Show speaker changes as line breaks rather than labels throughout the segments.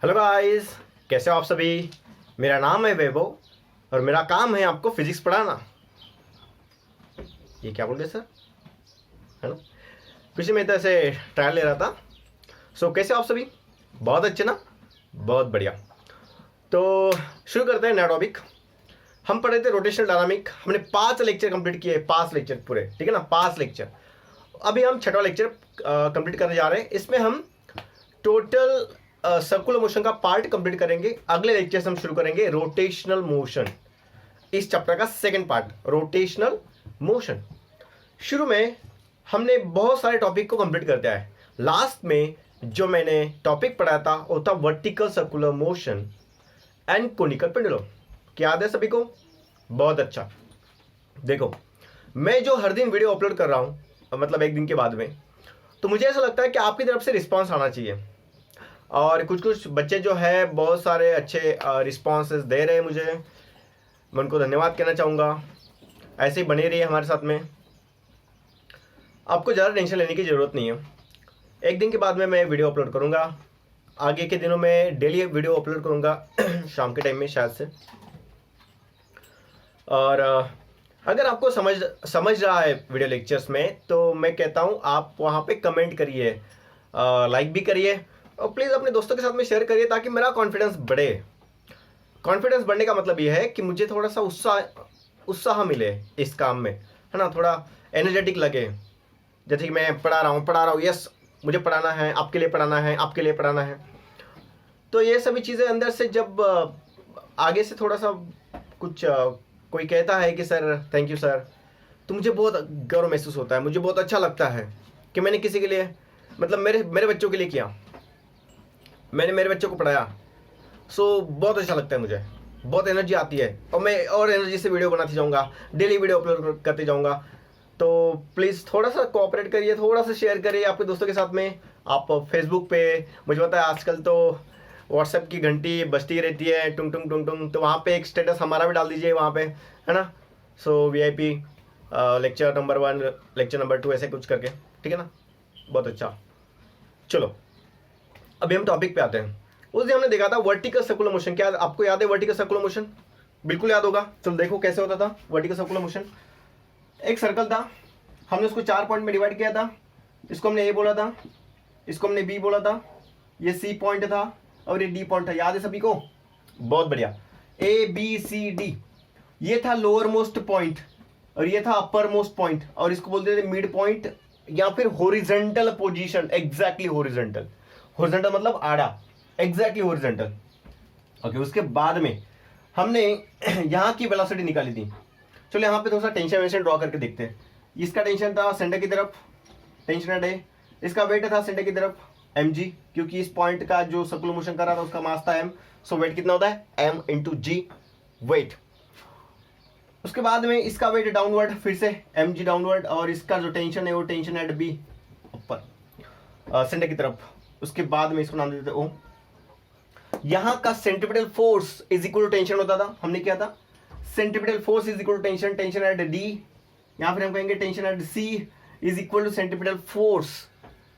Hello guys, कैसे हो आप सभी। मेरा नाम है वैभव और मेरा काम है आपको फिजिक्स पढ़ाना। ये क्या बोल रहे सर, है ना। कुछ मैं तो ऐसे ट्रायल ले रहा था। कैसे हो आप सभी। बहुत अच्छे ना, बहुत बढ़िया। तो शुरू करते हैं नया टॉपिक। हम पढ़े थे रोटेशनल डायनामिक। हमने 5 लेक्चर कंप्लीट किए, 5 लेक्चर पूरे, ठीक है ना, 5 लेक्चर। अभी हम 6वां लेक्चर कंप्लीट करने जा रहे हैं। इसमें हम टोटल सर्कुलर मोशन का पार्ट कंप्लीट करेंगे। अगले लेक्चर से हम शुरू करेंगे रोटेशनल मोशन, इस चैप्टर का सेकंड पार्ट रोटेशनल मोशन। शुरू में हमने बहुत सारे टॉपिक को कंप्लीट कर दिया है। लास्ट में जो मैंने टॉपिक पढ़ाया था वो था vertical circular motion and conical pendulum. क्या याद है सभी को? बहुत अच्छा। देखो, मैं जो हर दिन वीडियो अपलोड कर रहा हूं, मतलब एक दिन के बाद में, तो मुझे ऐसा लगता है कि आपकी तरफ से रिस्पांस आना चाहिए। और कुछ कुछ बच्चे जो है बहुत सारे अच्छे रिस्पॉन्सेस दे रहे हैं मुझे। मैं उनको धन्यवाद कहना चाहूँगा। ऐसे ही बने रहिए हमारे साथ में। आपको ज़्यादा टेंशन लेने की ज़रूरत नहीं है। एक दिन के बाद में मैं वीडियो अपलोड करूँगा। आगे के दिनों में डेली वीडियो अपलोड करूँगा शाम के टाइम में शायद से। और अगर आपको समझ रहा है वीडियो लेक्चर्स में, तो मैं कहता हूँ आप वहाँ पे कमेंट करिए, लाइक भी करिए और प्लीज़ अपने दोस्तों के साथ में शेयर करिए ताकि मेरा कॉन्फिडेंस बढ़े। कॉन्फिडेंस बढ़ने का मतलब ये है कि मुझे थोड़ा सा उत्साह मिले इस काम में, है ना, थोड़ा एनर्जेटिक लगे। जैसे कि मैं पढ़ा रहा हूँ, यस मुझे पढ़ाना है, आपके लिए पढ़ाना है, आपके लिए पढ़ाना है। तो ये सभी चीज़ें अंदर से जब आगे से थोड़ा सा कुछ कोई कहता है कि सर थैंक यू सर, तो मुझे बहुत गर्व महसूस होता है। मुझे बहुत अच्छा लगता है कि मैंने किसी के लिए, मतलब मेरे बच्चों के लिए किया, मैंने मेरे बच्चों को पढ़ाया। बहुत अच्छा लगता है मुझे, बहुत एनर्जी आती है और मैं और एनर्जी से वीडियो बनाती जाऊँगा, डेली वीडियो अपलोड करते जाऊँगा। तो प्लीज़ थोड़ा सा कोऑपरेट करिए, थोड़ा सा शेयर करिए आपके दोस्तों के साथ में। आप फेसबुक पे, मुझे पता है आजकल तो व्हाट्सएप की घंटी बजती रहती है, टुंग टुंग टुंग टुंग, तो वहाँ पे एक स्टेटस हमारा भी डाल दीजिए वहाँ पे, है ना। VIP lecture number 1, lecture number 2, ऐसे कुछ करके, ठीक है ना। बहुत अच्छा। चलो अभी हम टॉपिक पे आते हैं। उस दिन हमने देखा था वर्टिकल सर्कुलर मोशन। क्या आपको याद है वर्टिकल सर्कुलर मोशन? बिल्कुल याद होगा। चलो देखो कैसे होता था वर्टिकल सर्कुलर मोशन। एक सर्कल था, हमने उसको 4 पॉइंट में डिवाइड किया था। इसको हमने A बोला था, इसको हमने B बोला था, ये C पॉइंट था और ये D पॉइंट था। याद है सभी को? बहुत बढ़िया। ABCD, ये था लोअर मोस्ट पॉइंट और ये था अपर मोस्ट पॉइंट, और इसको बोलते थे मिड पॉइंट या फिर horizontal position. Exactly horizontal, horizontal मतलब आड़ा, एग्जैक्टली हॉरिजॉन्टल। ओके, उसके बाद में हमने यहाँ की वेलोसिटी निकाली थी। चलो यहाँ पे थोड़ा सा टेंशन ड्रॉ करके देखते हैं। इसका टेंशन था सेंटर की तरफ, टेंशन एट ए। इसका वेट था सेंटर की तरफ mg, क्योंकि इस पॉइंट का जो सर्कुलर मोशन कर रहा था उसका मास था m। सो वेट कितना होता है? m × g weight. उसके बाद में इसका वेट डाउनवर्ड, फिर से mg डाउनवर्ड, और इसका जो टेंशन है वो टेंशन एट b ऊपर सेंटर की तरफ। उसके बाद में इसको नाम दे देते O। यहाँ का centripetal force is equal to tension होता था। हमने क्या था? Centripetal force is equal to tension, tension at D, या फिर हम कहेंगे tension at C is equal to centripetal force.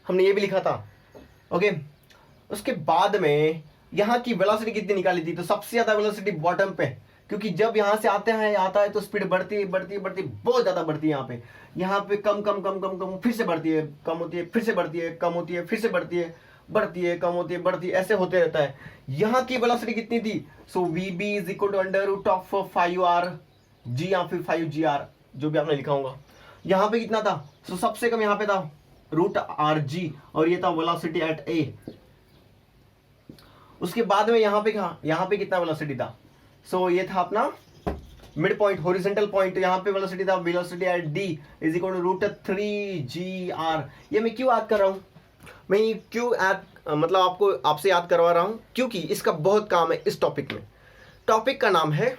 हमने ये भी लिखा था। ओके, उसके बाद में यहाँ की वेलोसिटी कितनी निकाली थी? तो सबसे ज्यादा वेलोसिटी बॉटम पे, क्योंकि जब यहाँ से आता है तो स्पीड बढ़ती बहुत ज्यादा बढ़ती है। यहाँ पे कम कम कम कम कम, फिर से बढ़ती है, कम होती है, फिर से बढ़ती है, कम होती है, फिर से बढ़ती है, बढ़ती है, कम होती है, बढ़ती है, ऐसे होते रहता है। यहाँ की वेलोसिटी कितनी थी? So VB is equal to √5RG या फिर 5GR, जो भी आपने लिखा होगा। यहाँ पे कितना था? सो सबसे कम यहाँ पे था √RG, और ये था वेलोसिटी एट A। उसके बाद में यहाँ पे कितना वेलोसिटी था? सो ये था अपना मिड पॉइंट, हॉरिजॉन्टल पॉइंट। यहाँ पे वेलोसिटी था, velocity at D is equal to √3GR। ये मैं क्यों याद कर रहा हूँ? मैं ये क्यों मतलब आपसे याद करवा रहा हूँ, क्योंकि इसका बहुत काम है इस टॉपिक में। टॉपिक का नाम है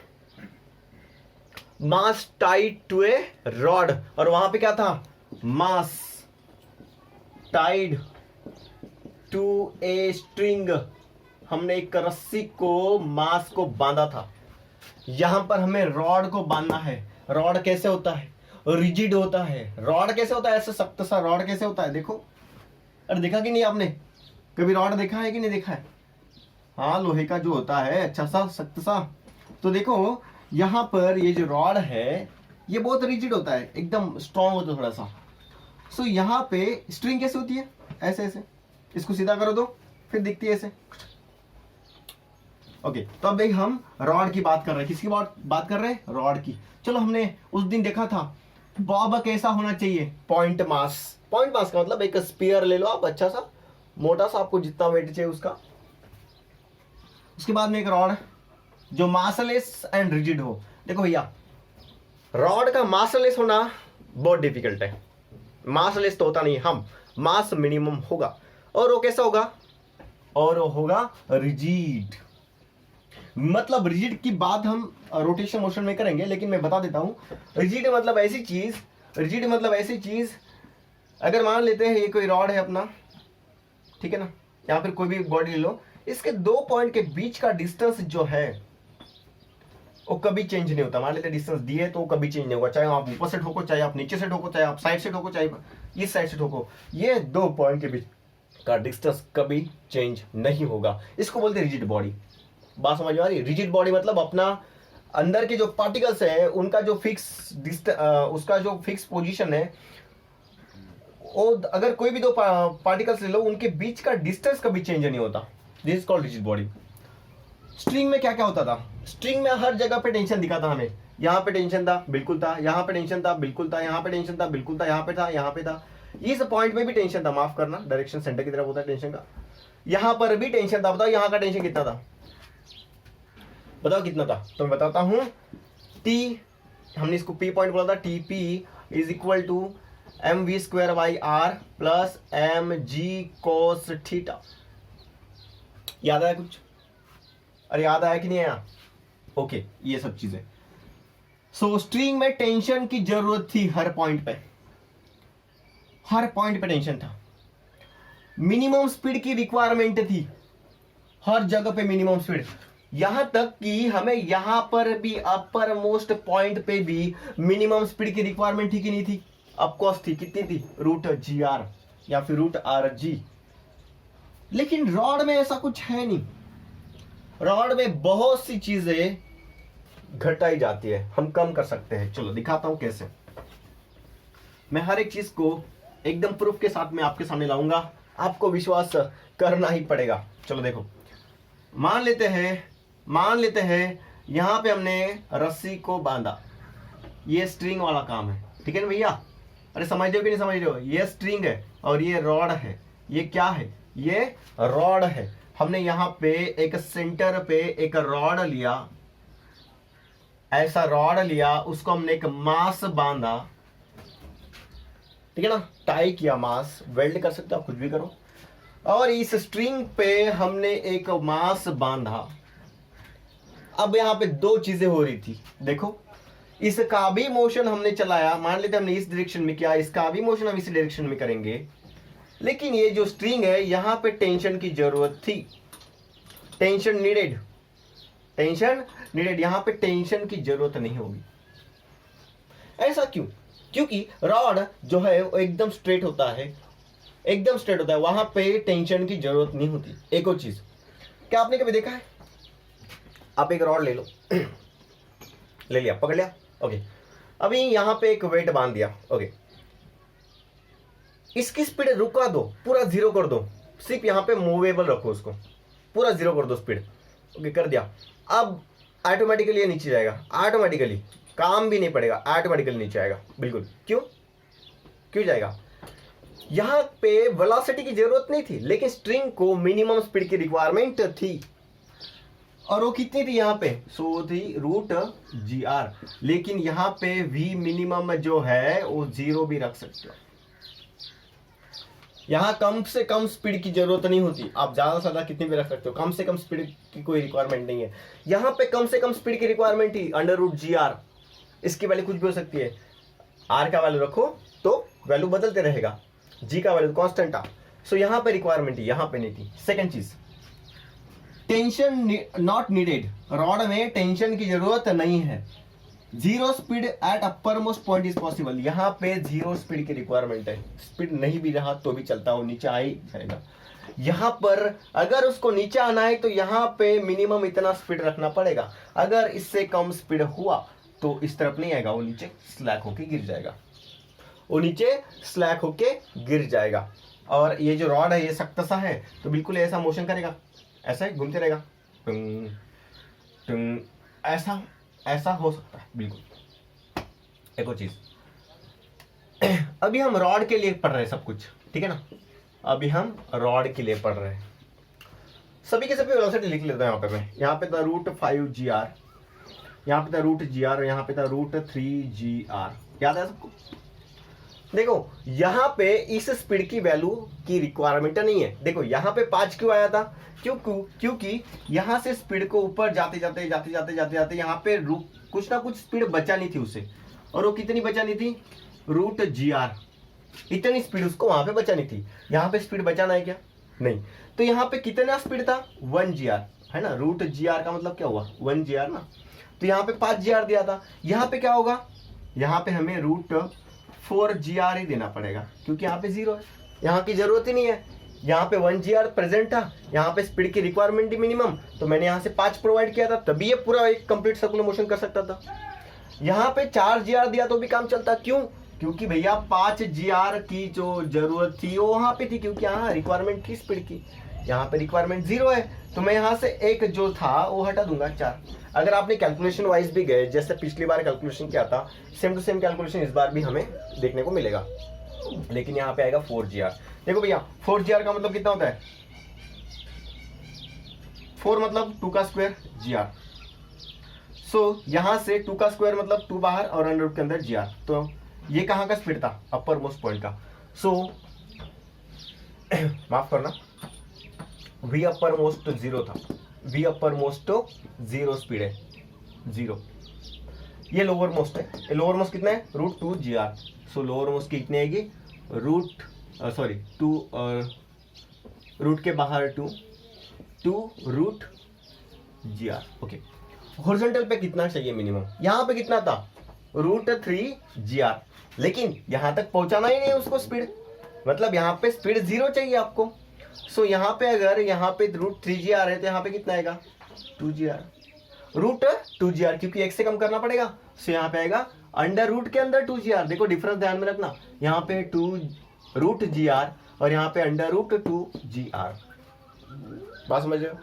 मास टाइड टू ए रॉड, और वहां पे क्या था? मास टाइड टू ए स्ट्रिंग। हमने एक रस्सी को, मास को बांधा था। यहां पर हमें रॉड को बांधना है। रॉड कैसे होता है? रिजिड होता है। रॉड कैसे होता है? ऐसे सख्त सा रॉड कैसे होता है? देखो, अरे देखा कि नहीं आपने? कभी रॉड देखा है कि नहीं देखा है? हाँ लोहे का जो होता है अच्छा सा सख्त सा। तो देखो यहाँ पर ये जो रॉड है ये बहुत रिजिड होता है, एकदम स्ट्रॉन्ग होता है थोड़ा सा। सो यहाँ पे स्ट्रिंग कैसे होती है, ऐसे ऐसे, इसको सीधा करो दो फिर दिखती है ऐसे। ओके तो अब हम रॉड की बात कर रहे हैं। किसकी बात कर रहे हैं? रॉड की। चलो हमने उस दिन देखा था बॉब कैसा होना चाहिए, पॉइंट मास। पॉइंट मास का मतलब एक स्पीयर ले लो आप अच्छा सा मोटा सा, आपको जितना वेट चाहिए उसका। उसके बाद में एक रॉड जो मासलेस एंड रिजिड हो। देखो भैया रॉड का मासलेस होना बहुत डिफिकल्ट है, मासलेस तो होता नहीं, हम मास मिनिमम होगा। और वो कैसा होगा? और वो होगा रिजिड। मतलब रिजिड की बात हम रोटेशन मोशन में करेंगे, लेकिन मैं बता देता हूं रिजिड मतलब ऐसी चीज, अगर मान लेते हैं ये कोई रॉड है अपना, ठीक है ना, या फिर कोई भी बॉडी ले लो, इसके दो पॉइंट के बीच का डिस्टेंस जो है वो कभी चेंज नहीं होता। मान लेते डिस्टेंस दिए तो कभी चेंज नहीं होगा, चाहे आप ऊपर से ठोको, चाहे आप नीचे से ठोको, चाहे आप साइड से ठोको, चाहे इस साइड से ठोको, ये दो पॉइंट के बीच का डिस्टेंस कभी चेंज नहीं होगा। इसको बोलते हैं रिजिड बॉडी। बात समझ में आ रही है? रिजिड बॉडी मतलब अपना अंदर के जो पार्टिकल्स है उनका जो उसका जो फिक्स पोजीशन है, वो अगर कोई भी दो पार्टिकल्स ले लो उनके बीच का डिस्टेंस कभी चेंज नहीं होता। This is called rigid body. String में क्या क्या होता था? स्ट्रिंग में हर जगह पे टेंशन दिखा था हमें। यहाँ पे टेंशन था, बिल्कुल था, यहाँ पे टेंशन था, बिल्कुल था, यहाँ पे टेंशन था, बिल्कुल था, यहाँ पे था, यहाँ पे था, इस पॉइंट में भी टेंशन था, माफ करना डायरेक्शन सेंटर की तरफ होता है टेंशन का। यहाँ पर भी टेंशन था। बताओ यहाँ का टेंशन कितना था? बताओ कितना था? तो मैं बताता हूं, टी, हमने इसको पी पॉइंट बोला था, T P is equal to M V square by R plus M G cos theta. याद आया कुछ? अरे याद आया कि नहीं आया? ओके ये सब चीजें। सो स्ट्रिंग में टेंशन की जरूरत थी हर पॉइंट पे, हर पॉइंट पे टेंशन था। मिनिमम स्पीड की रिक्वायरमेंट थी हर जगह पे, मिनिमम स्पीड। यहां तक कि हमें यहां पर भी अपर मोस्ट पॉइंट पे भी मिनिमम स्पीड की रिक्वायरमेंट थी कि नहीं थी? ऑफकोर्स थी। कितनी थी? रूट जी आर या फिर रूट आर जी। लेकिन रॉड में ऐसा कुछ है नहीं। रॉड में बहुत सी चीजें घटाई जाती है, हम कम कर सकते हैं। चलो दिखाता हूं कैसे। मैं हर एक चीज को एकदम प्रूफ के साथ में आपके सामने लाऊंगा, आपको विश्वास करना ही पड़ेगा। चलो देखो, मान लेते हैं यहां पे हमने रस्सी को बांधा, ये स्ट्रिंग वाला काम है, ठीक है ना भैया? अरे समझ रहे हो कि नहीं समझ रहे हो? ये स्ट्रिंग है और ये रॉड है। ये क्या है? ये रॉड है। हमने यहां पे एक सेंटर पे एक रॉड लिया, ऐसा रॉड लिया, उसको हमने एक मास बांधा, ठीक है ना, टाई किया, मास वेल्ड कर सकते हो आप, कुछ भी करो। और इस स्ट्रिंग पे हमने एक मास बांधा। अब यहां पे दो चीजें हो रही थी, देखो, इसका भी मोशन हमने चलाया, मान लेते हमने इस डायरेक्शन में किया, इसका भी मोशन हम इस डायरेक्शन में करेंगे। लेकिन ये जो स्ट्रिंग है यहां पे टेंशन की जरूरत थी, टेंशन नीडेड, यहां पे टेंशन की जरूरत नहीं होगी। ऐसा क्यों? क्योंकि रॉड जो है वो एकदम स्ट्रेट होता है, वहां पे टेंशन की जरूरत नहीं होती। एक और चीज, क्या आपने कभी देखा है, आप एक रॉड ले लो, ले लिया, पकड़ लिया, ओके, अभी यहां पे एक वेट बांध दिया, ओके, इसकी स्पीड रुका दो, पूरा जीरो कर दो, सिर्फ यहां पे मूवेबल रखो उसको, पूरा जीरो कर दो स्पीड, ओके, कर दिया। अब ऑटोमेटिकली ये नीचे जाएगा, ऑटोमेटिकली, काम भी नहीं पड़ेगा, ऑटोमेटिकली नीचे आएगा, बिल्कुल। क्यों जाएगा? यहां पे वेलोसिटी की जरूरत नहीं थी, लेकिन स्ट्रिंग को मिनिमम स्पीड की रिक्वायरमेंट थी, और वो कितनी थी यहाँ पे? सो थी रूट जी आर। लेकिन यहाँ पे वी मिनिमम जो है वो जीरो भी रख सकते हो। यहाँ कम से कम स्पीड की जरूरत नहीं होती, आप ज्यादा से ज्यादा कितनी भी रख सकते हो, कम से कम स्पीड की कोई रिक्वायरमेंट नहीं है। यहाँ पे कम से कम स्पीड की रिक्वायरमेंट थी अंडर रूट जी आर। इसकी वैल्यू कुछ भी हो सकती है, आर का वैल्यू रखो तो वैल्यू बदलते रहेगा, जी का वैल्यू कांस्टेंट था। सो यहाँ पे रिक्वायरमेंट थी, यहाँ पे नहीं थी। सेकेंड चीज, टेंशन नॉट नीडेड, रॉड में टेंशन की जरूरत नहीं है। Zero speed at upper most point is possible. यहाँ पे जीरो स्पीड की रिक्वायरमेंट है, स्पीड नहीं भी रहा तो भी चलता, वो नीचे आ ही जाएगा। यहाँ पर अगर उसको नीचे आना है तो यहाँ पे मिनिमम इतना स्पीड रखना पड़ेगा। अगर इससे कम स्पीड हुआ तो इस तरफ नहीं आएगा, वो नीचे स्लैक होके गिर जाएगा, वो नीचे स्लैक होके गिर जाएगा। और ये जो रॉड है ये सख्त सा है तो बिल्कुल ऐसा मोशन करेगा, ऐसा घूमते रहेगा, टुंग टुंग, ऐसा ऐसा हो सकता है बिल्कुल। एक और चीज, अभी हम रॉड के लिए पढ़ रहे हैं सब कुछ, ठीक है ना। अभी हम रॉड के लिए पढ़ रहे हैं, सभी के सभी वेलोसिटी लिख लेता हूं। यहाँ पे था √5 GR, यहाँ पे था √GR, यहाँ पे था √3GR। याद है सबको? देखो यहाँ पे इस स्पीड की वैल्यू की रिक्वायरमेंट नहीं है। देखो यहाँ पे 5 क्यों आया था? क्योंकि यहाँ से स्पीड को ऊपर जाते जाते यहाँ पे कुछ ना कुछ स्पीड बचा नहीं थी उसे। और वो कितनी बचानी थी? √GR, इतनी स्पीड उसको वहां पे बचानी थी। यहाँ पे स्पीड बचाना है क्या? नहीं। तो यहाँ पे कितना स्पीड था? 1 GR, है ना। √GR का मतलब क्या हुआ? 1 GR ना। तो यहाँ पे 5 GR दिया था, यहाँ पे क्या होगा? यहाँ पे हमें √4 GR ही देना पड़ेगा, क्योंकि यहाँ पे 0 है, यहाँ की जरूरत ही नहीं है। यहाँ पे 1 GR प्रेजेंट था, यहाँ पे स्पीड की रिक्वायरमेंट ही मिनिमम, तो मैंने यहाँ से 5 प्रोवाइड किया था, तभी ये पूरा एक कंप्लीट सर्कुलर मोशन कर सकता था। यहाँ पे 4 GR दिया तो भी काम चलता। क्यों? क्योंकि भैया 5 GR की जो जरूरत थी वो वहां पे थी, क्योंकि यहाँ रिक्वायरमेंट थी स्पीड की, यहाँ पे रिक्वायरमेंट 0 है, तो मैं यहाँ से एक जो था वो हटा दूंगा 4। अगर आपने कैलकुलेशन वाइज भी गए, जैसे पिछली बार कैलकुलेशन किया था, सेम टू सेम कैलकुलेशन इस बार भी हमें देखने को मिलेगा, लेकिन यहाँ पे आएगा 4 GR। देखो भैया 4 GR का मतलब कितना होता है? 4 मतलब 2 का स्क्वायर GR। सो यहाँ से 2 का स्क्वायर मतलब 2 बाहर और अंडर रूट के अंदर GR। तो ये कहाँ का स्पीड था? अपर मोस्ट पॉइंट का। सो माफ करना, V अपर मोस्ट 0 था, V अपर मोस्ट 0 स्पीड है, 0। ये लोअर मोस्ट है, ये लोअर मोस्ट कितना है? √2 GR। सो लोअर मोस्ट की कितनी आएगी? रूट के बाहर 2 √GR। ओके, हॉरिजॉन्टल पे कितना चाहिए मिनिमम? यहाँ पे कितना था? √3 GR, लेकिन यहाँ तक पहुंचाना ही नहीं उसको स्पीड, मतलब यहाँ पे स्पीड 0 चाहिए आपको। सो यहाँ पे अगर यहाँ पे √3 GR है तो यहाँ पे कितना आएगा? 2 GR, √2 GR, क्योंकि 1 से कम करना पड़ेगा। सो यहाँ पे आएगा अंडर रूट के अंदर 2 GR। देखो डिफरेंस ध्यान में रखना, यहाँ पे √GR और यहाँ पे अंडर √2 GR। बात समझ रहे हो?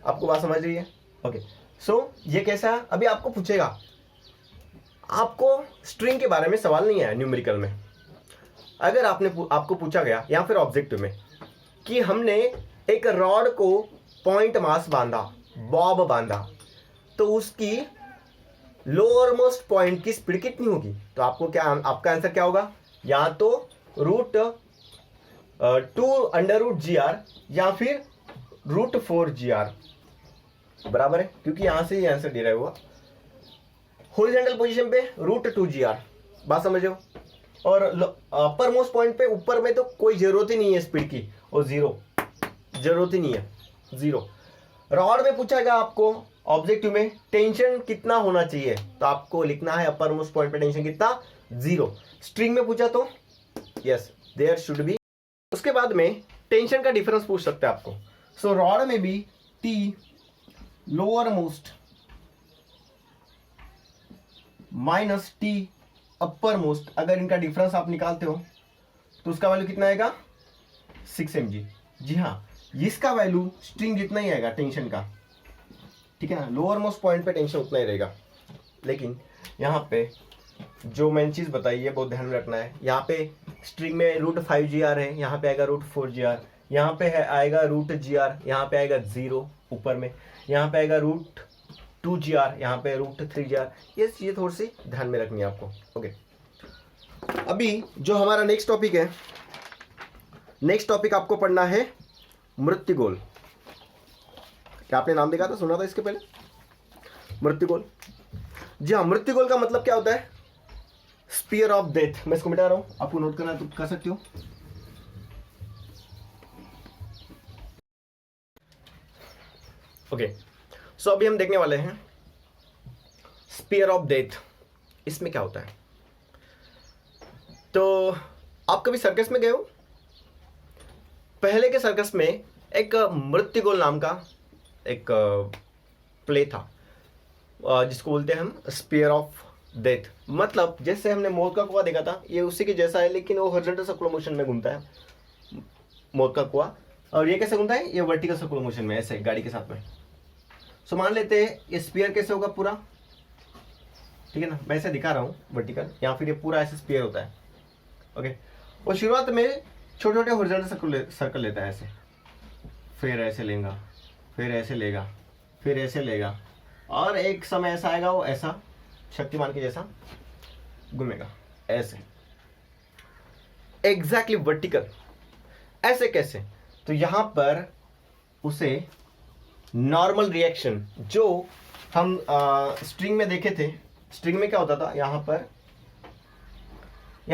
आपको बात समझ रही है? ओके, सो ये कैसा है? अभी आपको पूछेगा, आपको स्ट्रिंग के बारे में सवाल नहीं आया न्यूमेरिकल में। अगर आपको पूछा गया या फिर ऑब्जेक्टिव में कि हमने एक रॉड को पॉइंट मास बांधा, बॉब बांधा, तो उसकी लोअर मोस्ट पॉइंट की स्पीड कितनी होगी? तो आपको क्या, आपका आंसर क्या होगा? या तो √2 या फिर √4 GR बराबर है, क्योंकि यहां से ये आंसर दे रहा है हुआ। हॉरिजॉन्टल पोजीशन पे √2 GR, बात समझो। और अपर मोस्ट पॉइंट पे ऊपर में तो कोई जरूरत ही नहीं है स्पीड की, और 0 जरूरत ही नहीं है, 0। रॉड में पूछा गया आपको ऑब्जेक्टिव में टेंशन कितना होना चाहिए, तो आपको लिखना है अपर मोस्ट पॉइंट पे टेंशन कितना? 0। स्ट्रिंग में पूछा तो यस देयर शुड बी। उसके बाद में टेंशन का डिफरेंस पूछ सकते हैं आपको। सो रॉड में भी T lower most minus T upper most, अगर इनका डिफरेंस आप निकालते हो तो उसका वैल्यू कितना आएगा? 6 mg। जी हाँ, इसका वैल्यू स्ट्रिंग जितना ही आएगा टेंशन का, ठीक है ना। लोअर मोस्ट पॉइंट पे टेंशन उतना ही रहेगा, लेकिन यहाँ पे जो मैंने चीज बताई है बहुत ध्यान में रखना है। यहाँ पे स्ट्रिंग में √5 GR है, यहाँ पे आएगा √4 GR, यहाँ पे है आएगा √GR, यहाँ पे आएगा 0 ऊपर में, यहाँ पे आएगा √2 GR, यहाँ पे √3 GR। ये चीजें थोड़ी सी ध्यान में रखनी है आपको। ओके, अभी जो हमारा नेक्स्ट टॉपिक है, नेक्स्ट टॉपिक आपको पढ़ना है मृत्युगोल। क्या आपने नाम देखा था, सुना था इसके पहले? मृत्युगोल। जी हाँ, मृत्युगोल का मतलब क्या होता है? Spear of death. मैं इसको मिटा रहा हूं, आपको नोट करना है तो कर सकते हो। ओके, सो अभी हम देखने वाले हैं स्पीयर ऑफ डेथ। इसमें क्या होता है? तो आप कभी सर्कस में गए हो? पहले के सर्कस में एक मृत्युगोल नाम का एक प्ले था, जिसको बोलते हैं हम स्पीयर ऑफ डेथ। मतलब जैसे हमने मौत का कुआं देखा था, ये उसी के जैसा है, लेकिन वो हॉरिजॉन्टल सर्कुलर मोशन में घूमता है मौत का कुआं। और ये कैसे घूमता है? ये वर्टिकल सर्कुलर मोशन में, ऐसे गाड़ी के साथ में। सो मान लेते हैं ये स्पीयर कैसे होगा पूरा, ठीक है ना, मैं ऐसे दिखा रहा हूँ वर्टिकल, या फिर ये पूरा ऐसे स्पीयर होता है। ओके, और शुरुआत में छोटे छोटे हॉरिजॉन्टल सर्कल लेता है ऐसे, फिर ऐसे लेगा, फिर ऐसे लेगा, फिर ऐसे लेगा, और एक समय ऐसा आएगा वो ऐसा शक्तिमान के जैसा घूमेगा ऐसे, एग्जैक्टली वर्टिकल। ऐसे कैसे? तो यहां पर उसे नॉर्मल रिएक्शन, जो हम स्ट्रिंग में देखे थे, स्ट्रिंग में क्या होता था, यहां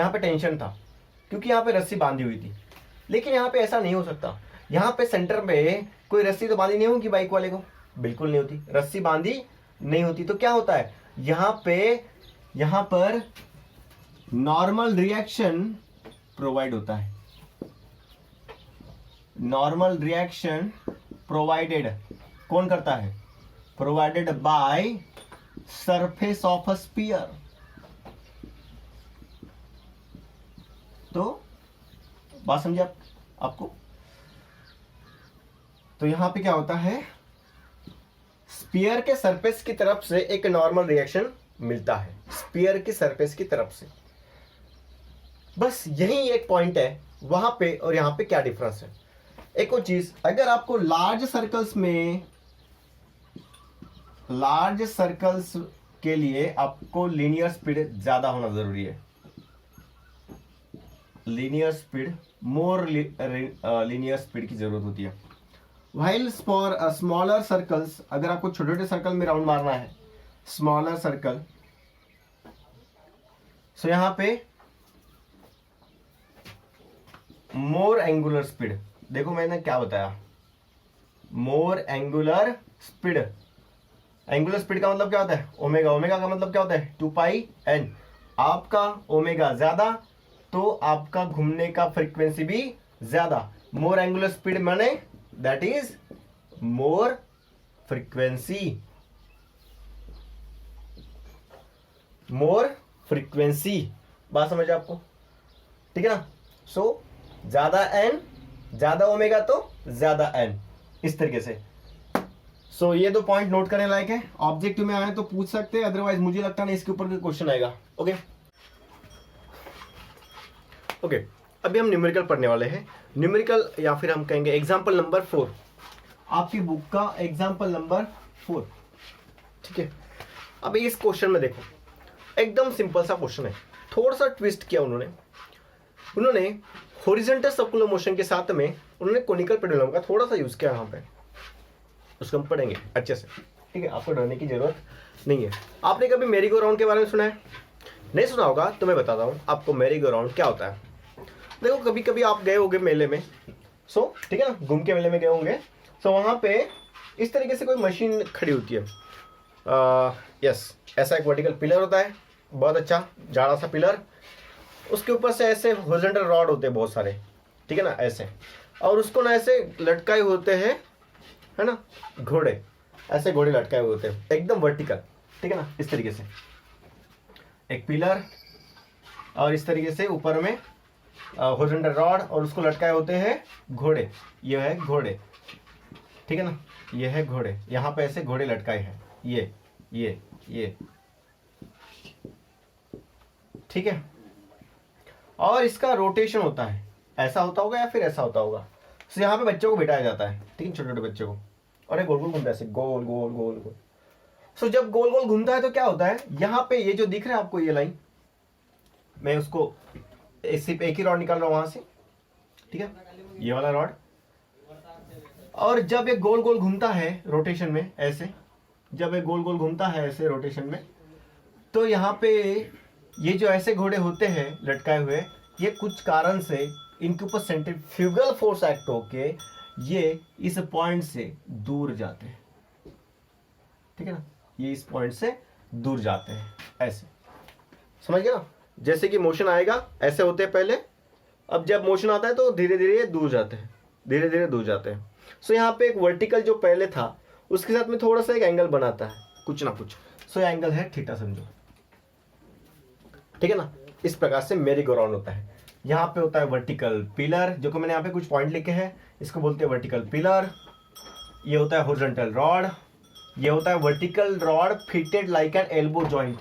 पे टेंशन था क्योंकि यहां पे रस्सी बांधी हुई थी। लेकिन यहां पे ऐसा नहीं हो सकता, यहां पे सेंटर में कोई रस्सी तो बांधी नहीं होगी बाइक वाले को, बिल्कुल नहीं होती, रस्सी बांधी नहीं होती। तो क्या होता है, यहां पर नॉर्मल रिएक्शन प्रोवाइड होता है, नॉर्मल रिएक्शन प्रोवाइडेड कौन करता है? Provided by surface of a sphere. तो बात समझे आपको? तो यहां पे क्या होता है, स्फीयर के सरफेस की तरफ से एक नॉर्मल रिएक्शन मिलता है, स्फीयर की सरफेस की तरफ से। बस यही एक पॉइंट है वहां पे, और यहां पे क्या डिफरेंस है। एक और चीज, अगर आपको लार्ज सर्कल्स के लिए आपको लीनियर स्पीड ज्यादा होना जरूरी है, लीनियर स्पीड, मोर लीनियर स्पीड की जरूरत होती है। व्हाइल फॉर स्मॉलर सर्कल्स, अगर आपको छोटे छोटे सर्कल में राउंड मारना है, स्मॉलर सर्कल, सो यहां पे मोर एंगुलर स्पीड। देखो मैंने क्या बताया, मोर एंगुलर स्पीड। एंगुलर स्पीड का मतलब क्या होता है? ओमेगा। ओमेगा का मतलब क्या होता है? 2πn। आपका ओमेगा ज्यादा तो आपका घूमने का फ्रीक्वेंसी भी ज्यादा। मोर एंगुलर स्पीड माने that is more frequency, more frequency. बात समझ आपको? ठीक है ना? सो ज्यादा एन, ज्यादा ओमेगा तो ज्यादा एन, इस तरीके से। सो ये दो पॉइंट नोट करने लायक है, ऑब्जेक्टिव में आए तो पूछ सकते हैं, अदरवाइज मुझे लगता नहीं इसके ऊपर कोई क्वेश्चन आएगा। ओके ओके, अभी हम न्यूमेरिकल पढ़ने वाले हैं। न्यूमेरिकल या फिर हम कहेंगे एग्जाम्पल नंबर 4, आपकी बुक का एग्जाम्पल नंबर 4। ठीक है, अब इस क्वेश्चन में देखो, एकदम सिंपल सा क्वेश्चन है, थोड़ा सा ट्विस्ट किया उन्होंने हॉरिजॉन्टल सर्कुलर मोशन के साथ में उन्होंने कोनिकल पेंडुलम का थोड़ा सा यूज किया यहाँ पे, उसको हम पढ़ेंगे अच्छे से। ठीक है, आपको डरने की जरूरत नहीं है। आपने कभी मेरी गो राउंड के बारे में सुना है? नहीं सुना होगा तो मैं बताता हूँ आपको मेरी गो राउंड क्या होता है। देखो कभी कभी आप गए होंगे मेले में, सो ठीक है ना, घूम के मेले में गए होंगे, सो वहाँ पे इस तरीके से कोई मशीन खड़ी होती है। यस, ऐसा एक वर्टिकल पिलर होता है, बहुत अच्छा जाड़ा सा पिलर, उसके ऊपर से ऐसे हॉरिजॉन्टल रॉड होते हैं बहुत सारे, ठीक है ना, ऐसे, और उसको ना ऐसे लटकाए होते हैं, है ना, घोड़े, ऐसे घोड़े लटकाए हुए होते हैं एकदम वर्टिकल, ठीक है ना, इस तरीके से एक पिलर, और इस तरीके से ऊपर में हॉरिजॉन्टल रॉड, और उसको लटकाए होते हैं घोड़े। ये है घोड़े, ठीक है ना, ये है घोड़े, यहाँ पे ऐसे घोड़े लटकाए हैं, ये ठीक है, और इसका रोटेशन होता है, ऐसा होता होगा या फिर ऐसा होता होगा। तो यहाँ पे बच्चों को बिठाया जाता है, ठीक है, छोटे छोटे बच्चों को, और ये गोल गोल घूमता है ऐसे, गोल गोल गोल गोल। सो जब गोल गोल घूमता है तो क्या होता है, यहाँ पे ये जो दिख रहा है आपको ये लाइन, मैं उसको सिर्फ एक ही रॉड निकाल रहा हूँ वहां से, ठीक है, ये वाला रॉड, और जब ये गोल गोल घूमता है रोटेशन में ऐसे, जब ये गोल गोल घूमता है ऐसे रोटेशन में, तो यहाँ पे ये जो ऐसे घोड़े होते हैं लटकाए हुए, ये कुछ कारण से इनके ऊपर सेंट्रीफ्यूगल फोर्स एक्ट होके ये इस पॉइंट से दूर जाते हैं, ठीक है ना, ये इस पॉइंट से दूर जाते हैं ऐसे, समझ गया ना? जैसे कि मोशन आएगा ऐसे होते हैं पहले, अब जब मोशन आता है तो धीरे धीरे दूर जाते हैं, धीरे धीरे दूर जाते हैं। सो यहाँ पे एक वर्टिकल जो पहले था उसके साथ में थोड़ा सा एक एंगल बनाता है कुछ ना कुछ। सो ये एंगल है थीटा समझो, ठीक है ना? इस प्रकार से मेरी गो राउंड होता है। यहाँ पे होता है वर्टिकल पिलर, जो कि मैंने यहाँ पे कुछ पॉइंट लिखे हैं, इसको बोलते हैं वर्टिकल पिलर। ये होता है हॉरिजॉन्टल रॉड, ये होता है vertical rod fitted like an elbow joint.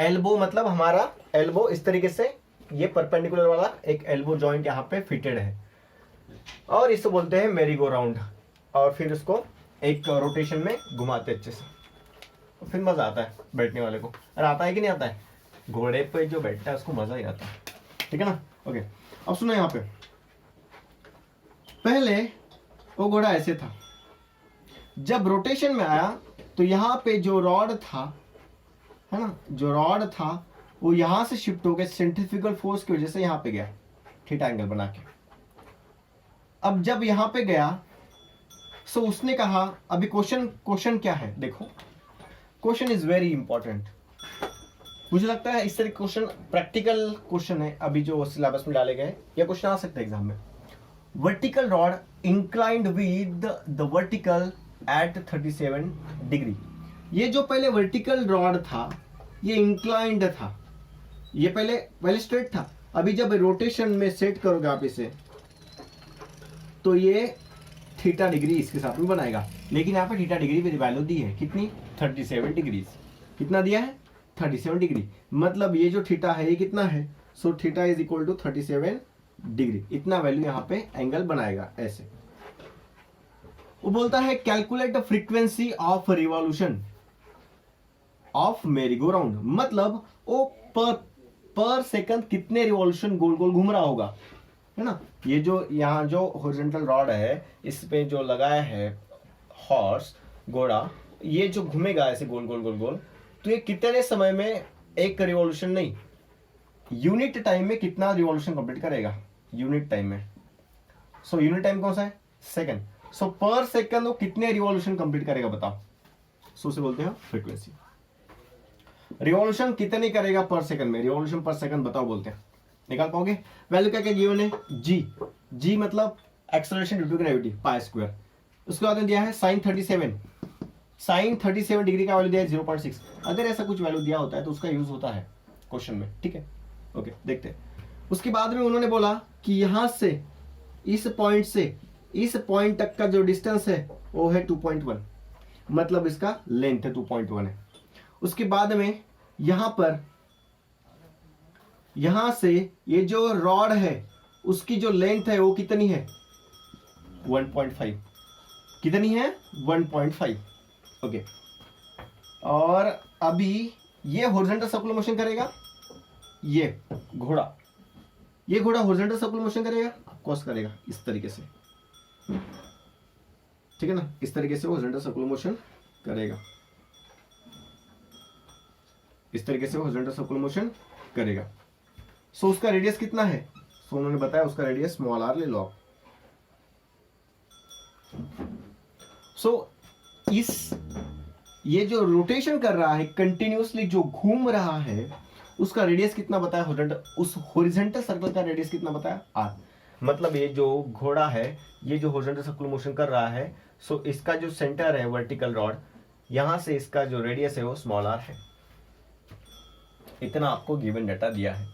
Elbow मतलब हमारा एल्बो इस तरीके से, ये परपेंडिकुलर वाला एक एल्बो जॉइंट यहाँ पे फिटेड है, और इसको बोलते हैं मेरी गो राउंड। और फिर इसको एक रोटेशन में घुमाते अच्छे से, तो फिर मजा आता है बैठने वाले को। अरे आता है कि नहीं आता है? घोड़े पे जो बैठता है उसको मजा ही आता है, ठीक है ना? ओके, अब सुनो, यहाँ पे पहले वो घोड़ा ऐसे था, जब रोटेशन में आया तो यहाँ पे जो रॉड था, है ना, जो रॉड था वो यहां से शिफ्ट हो गया सेंट्रीफ्यूगल फोर्स की वजह से, यहां पे गया थीटा एंगल बना के। अब जब यहां पे गया सो उसने कहा, अभी क्वेश्चन क्या है देखो, क्वेश्चन इज वेरी इंपॉर्टेंट। मुझे लगता है इस तरह क्वेश्चन प्रैक्टिकल क्वेश्चन है अभी जो सिलेबस में डाले गए, या क्वेश्चन आ सकता है एग्जाम में। Vertical rod inclined with the vertical eight 37 degree. ये जो पहले वर्टिकल रॉड था ये इंक्लाइंड था, ये पहले स्ट्रेट था। अभी जब रोटेशन में सेट करोगे आप इसे तो ये थीटा डिग्री इसके साथ में बनाएगा, लेकिन यहाँ पे थीटा डिग्री की वैल्यू दी है कितनी, 37 डिग्री। कितना दिया है? 37 डिग्री। मतलब ये जो थीटा है ये कितना है? So theta is equal to 37 degree, इतना वैल्यू यहाँ पे एंगल बनाएगा ऐसे। वो बोलता है calculate the frequency of revolution of merry go round, मतलब वो पर सेकंड कितने रिवॉल्यूशन गोल गोल घूम रहा होगा, है ना? ये जो यहाँ जो हॉरिजॉन्टल रॉड है इस पे जो लगाया है हॉर्स, घोड़ा, ये जो घूमेगा ऐसे गोल गोल गोल गोल, तो ये कितने समय में एक रिवॉल्यूशन, नहीं यूनिट टाइम में कितना रिवॉल्यूशन कंप्लीट करेगा, यूनिट टाइम में। सो यूनिट टाइम कौन सा है? सेकंड। सो पर सेकंड वो कितने रिवॉल्यूशन कंप्लीट करेगा बताओ? सो उसे बोलते हैं फ्रीक्वेंसी। रिवॉल्यूशन कितने करेगा पर सेकंड में, रिवॉल्यूशन पर सेकंड बताओ, बोलते हैं, निकाल पाओगे? वैल्यू क्या क्या गिवन है? जी मतलब acceleration due to gravity pi square. उसके बाद में दिया है साइन 37 डिग्री का वैल्यू दिया है 0.6। अगर ऐसा कुछ वैल्यू दिया होता है तो उसका यूज होता है क्वेश्चन में, ठीक है? ओके, देखते हैं। उसके बाद में उन्होंने बोला कि यहां से इस पॉइंट से इस पॉइंट तक का जो डिस्टेंस है वो है 2.1, मतलब इसका लेंथ है 2.1 है। उसके बाद में यहां से ये जो रॉड है उसकी जो लेंथ है वो कितनी है? 1.5। कितनी है? 1.5। ओके, और अभी ये हॉरिजॉन्टल सर्कुलर मोशन करेगा, ये घोड़ा हॉरिजॉन्टल सर्कुलर मोशन करेगा, कोस करेगा इस तरीके से, ठीक है ना? इस तरीके से हॉरिजॉन्टल सर्कुलर मोशन करेगा, इस तरीके से हॉरिजॉन्टल सर्कुलर मोशन करेगा। सो उसका रेडियस कितना है? सो उन्होंने बताया उसका रेडियस स्मॉल आर ले लो आप। सो ये जो रोटेशन कर रहा है कंटिन्यूअसली, जो घूम रहा है, उसका रेडियस कितना बताया हॉरिजॉन्टल, उस हॉरिजॉन्टल सर्कल का रेडियस कितना बताया? आर। मतलब ये जो घोड़ा है ये जो हॉरिजॉन्टल सर्कुलर मोशन कर रहा है, सो इसका जो सेंटर है वर्टिकल रॉड, यहां से इसका जो रेडियस है वो स्मॉल आर है। इतना आपको गिवन डाटा दिया है,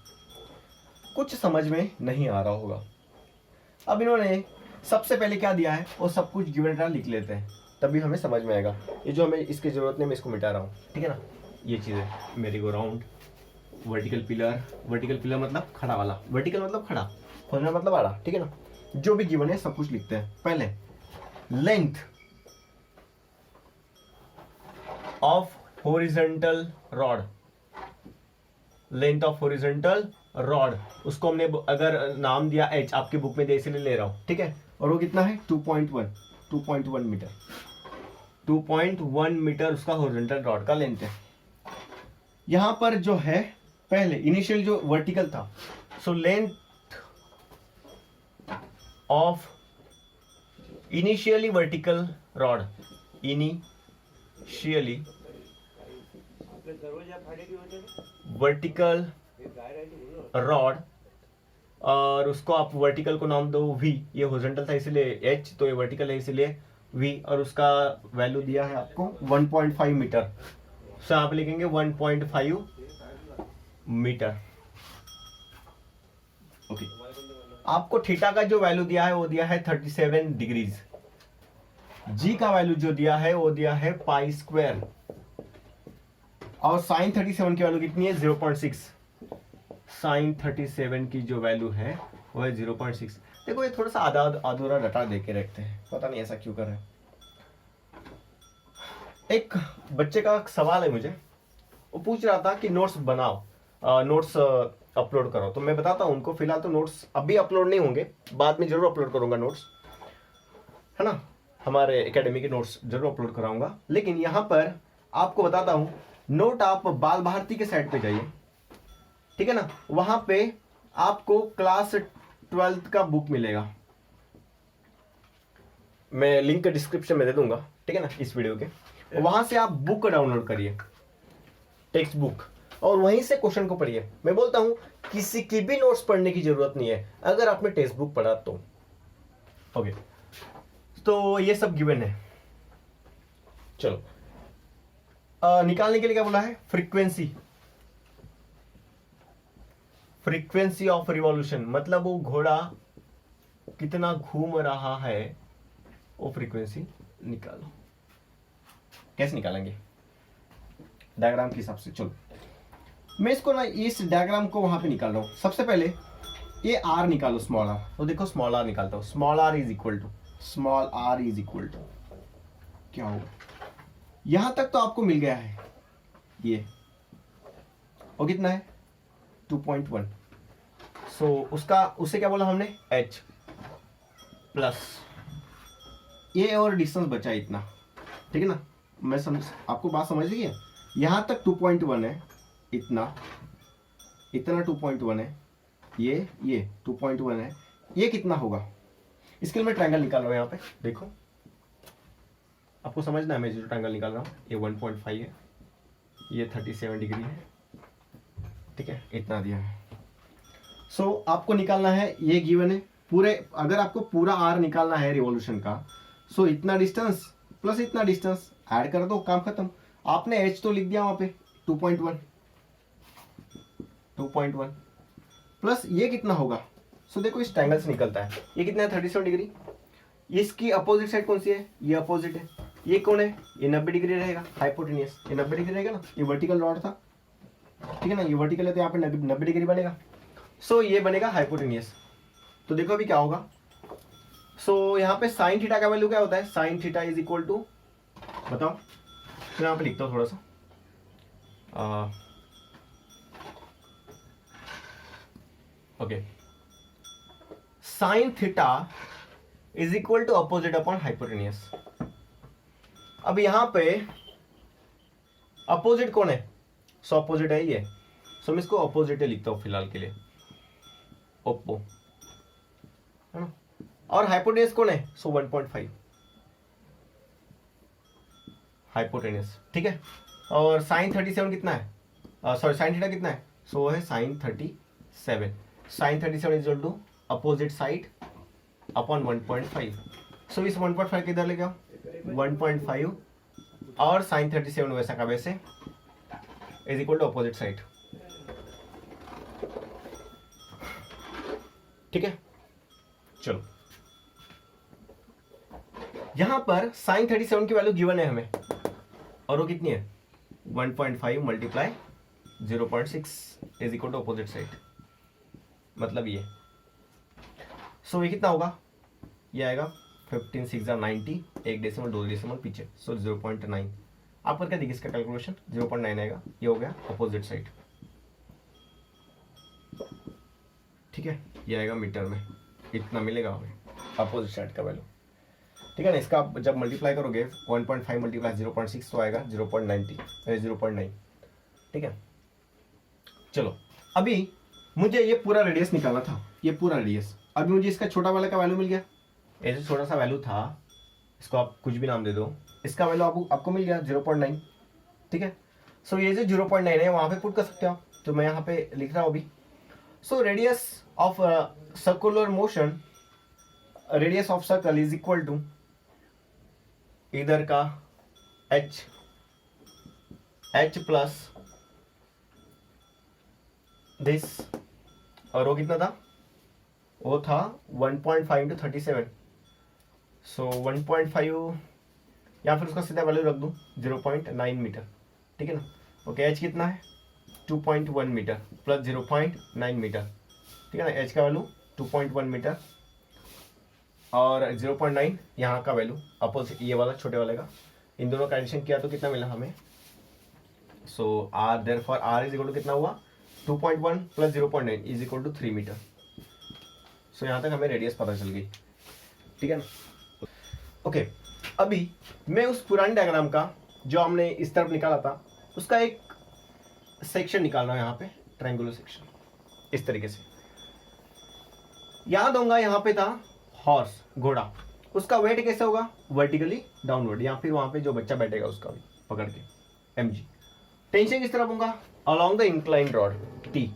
कुछ समझ में नहीं आ रहा होगा। अब इन्होंने सबसे पहले क्या दिया है वो सब कुछ गिवन डाटा लिख लेते हैं, तभी हमें समझ में आएगा। ये जो हमें इसकी जरूरत नहीं, मैं इसको मिटा रहा हूँ, ठीक है ना? ये चीज़ें मेरी गो राउंड, वर्टिकल पिलर मतलब खड़ा वाला, वर्टिकल मतलब खड़ा, हॉरिजॉन्टल मतलब आड़ा, ठीक है ना? जो भी गिवन है सब कुछ लिखते हैं। पहले length of horizontal rod, length of horizontal rod, उसको हमने अगर नाम दिया h, आपकी बुक में जैसे ले रहा हूं, ठीक है? और वो कितना है? 2.1 मीटर। 2.1 मीटर उसका हॉरिजॉन्टल रॉड का लेंथ है। यहां पर जो है पहले इनिशियल जो वर्टिकल था, so length of initially vertical rod, initially vertical rod, और उसको आप वर्टिकल को नाम दो v, ये हॉरिजॉन्टल था इसलिए h, तो ये वर्टिकल है इसलिए v, और उसका वैल्यू दिया है आपको 1.5 मीटर। सो आप लिखेंगे 1.5 मीटर। ओके, आपको थीटा का जो वैल्यू दिया है वो दिया है 37 डिग्रीज। जी का वैल्यू जो दिया है वो दिया है पाई स्क्वायर, और साइन 37 की वैल्यू कितनी है 0.6। साइन 37 की जो वैल्यू है वो है 0.6। देखो ये थोड़ा सा आधा अधूरा डाटा दे के रखते हैं, पता नहीं ऐसा क्यों कर रहे हैं। एक बच्चे का सवाल है मुझे, वो पूछ रहा था कि नोट्स बनाओ, नोट्स अपलोड करो। तो मैं बताता हूँ उनको, फिलहाल तो नोट्स अभी अपलोड नहीं होंगे, बाद में जरूर अपलोड करूंगा नोट्स, है ना, हमारे एकेडमी के नोट्स जरूर अपलोड कराऊंगा। लेकिन यहाँ पर आपको बताता हूँ, नोट आप बाल भारती के साइट पे जाइए, ठीक है ना, वहां पे आपको क्लास 12th का बुक मिलेगा, मैं लिंक डिस्क्रिप्शन में दे दूंगा, ठीक है ना, इस वीडियो के। वहां से आप बुक डाउनलोड करिए, टेक्स्ट बुक, और वहीं से क्वेश्चन को पढ़िए। मैं बोलता हूं किसी की भी नोट्स पढ़ने की जरूरत नहीं है अगर आपने टेक्स्ट बुक पढ़ा तो। ओके, तो ये सब गिवन है। चलो, निकालने के लिए क्या बोला है, फ्रीक्वेंसी ऑफ रिवॉल्यूशन, मतलब वो घोड़ा कितना घूम रहा है, वो फ्रीक्वेंसी निकालो। कैसे निकालेंगे, डायग्राम के हिसाब से। चलो, मैं इसको ना, इस डायग्राम को वहां पे निकाल रहा हूं। सबसे पहले ये आर निकालो, स्मॉल आर। तो देखो स्मॉल आर निकालता हूं, small R is equal to क्या होगा, यहां तक तो आपको मिल गया है ये, और कितना है 2.1। सो उसे क्या बोला हमने, h प्लस ये, और डिस्टेंस बचा इतना, ठीक है ना। मैं आपको बात समझ गई है, यहां तक 2.1 है, इतना 2.1 है, ये 2.1 है, ये कितना होगा। इसके लिए मैं ट्रायंगल निकाल रहा हूं, यहां पे देखो, आपको समझना है, मैं जो ट्रायंगल निकाल रहा हूं, ये 1.5 है, ये 37 डिग्री है, ठीक है, इतना दिया है। सो आपको निकालना है, ये गिवन है पूरे, अगर आपको पूरा आर निकालना है रिवॉल्यूशन का, सो इतना डिस्टेंस प्लस इतना डिस्टेंस ऐड कर दो, काम खत्म। आपने एच तो लिख दिया वहां पे 2.1 प्लस ये कितना होगा। सो देखो इस ट्रायंगल से निकलता है, ये कितना है 37 डिग्री, इसकी अपोजिट साइड कौन सी है, ये अपोजिट है, ये कौन है, ये 90 डिग्री रहेगा, हाइपोटेनियस, ये 90 डिग्री रहेगा ना, ये वर्टिकल रॉड था, ठीक है ना, ये वर्टिकल है तो यहाँ पे 90 डिग्री बनेगा। सो ये बनेगा हाइपोटेनियस। तो देखो अभी क्या होगा, सो यहाँ पे साइन थीटा का वैल्यू क्या होता है, sine theta is equal to, बताओ, तो यहाँ पे लिखता हूँ थोड़ा सा, okay, sine theta is equal to opposite upon hypotenuse. अब यहां पे अपोजिट कौन है, सो अपोजिट है ये, सो मैं इसको अपोजिट लिखता हूं फिलहाल के लिए, ओप्पो, है ना, और हाइपोटेनियस कौन है, सो 1.5 हाइपोटेनियस, ठीक है। और साइन 37 कितना है, सॉरी साइन थीटा कितना है, सो है sine 37, sine 37 is equal to opposite side upon 1.5। So इस 1.5 किधर ले गया, 1.5, और साइन 37 वैसा का वैसे is equal to opposite side, ठीक है। चलो, यहां पर साइन 37 की वैल्यू गिवन है हमें, और वो कितनी है 1.5 multiply 0.6 is equal to opposite side, मतलब ये। सो ये कितना होगा, ये आएगा 15 6 90, एक डेसिमल 2 डेसिमल पीछे, सो 0.9। आप करके देखिए इसका कैलकुलेशन, 0.9 आएगा, ये हो गया अपोजिट साइड, ठीक है, ये आएगा मीटर में, इतना मिलेगा हमें अपोजिट साइड का वैल्यू, ठीक है ना। इसका जब मल्टीप्लाई करोगे 1.5 मल्टीप्लाई 0.6 तो आएगा 0.9, ठीक है। चलो, अभी मुझे ये पूरा रेडियस निकालना था, ये पूरा रेडियस, अभी मुझे इसका छोटा वाला का वैल्यू मिल गया, ऐसे छोटा सा वैल्यू था, इसको आप कुछ भी नाम दे दो, इसका वैल्यू आपको मिल गया 0.9, ठीक है। सो ये जो 0.9 है वहां पे पुट कर सकते हो आप, तो मैं यहाँ पे लिख रहा हूँ अभी। So radius of circular motion, radius of circle is equal to इधर का h प्लस दिस, और वो कितना था, वो था 1.5 इंटू 37, सो 1.5 या फिर उसका सीधा वैल्यू रख दूं 0.9 मीटर, ठीक है ना। ओके, h कितना है 2.1 मीटर प्लस 0.9 मीटर, ठीक है ना। h का वैल्यू 2.1 मीटर और 0.9 यहाँ का वैल्यू अपोजिट, ये वाला छोटे वाले का, इन दोनों का एडिशन किया तो कितना मिला हमें। So r therefore r is equal to कितना हुआ 2.1 plus 0.9 is equal to 3 metre. So यहाँ तक हमें रेडियस पता चल गई, ठीक है ना। ओके, अभी मैं उस पुरानी डायग्राम का जो हमने इस तरफ निकाला था उसका एक सेक्शन निकालना है यहाँ पे, ट्रायंगुलर सेक्शन, इस तरीके से। याद होगा यहाँ पे था हॉर्स, घोड़ा, उसका वेट कैसे होगा, वर्टिकली डाउनवर्ड, या फिर वहां पे जो बच्चा बैठेगा उसका भी पकड़ के mg। टेंशन किस तरफ होगा, along the incline rod T।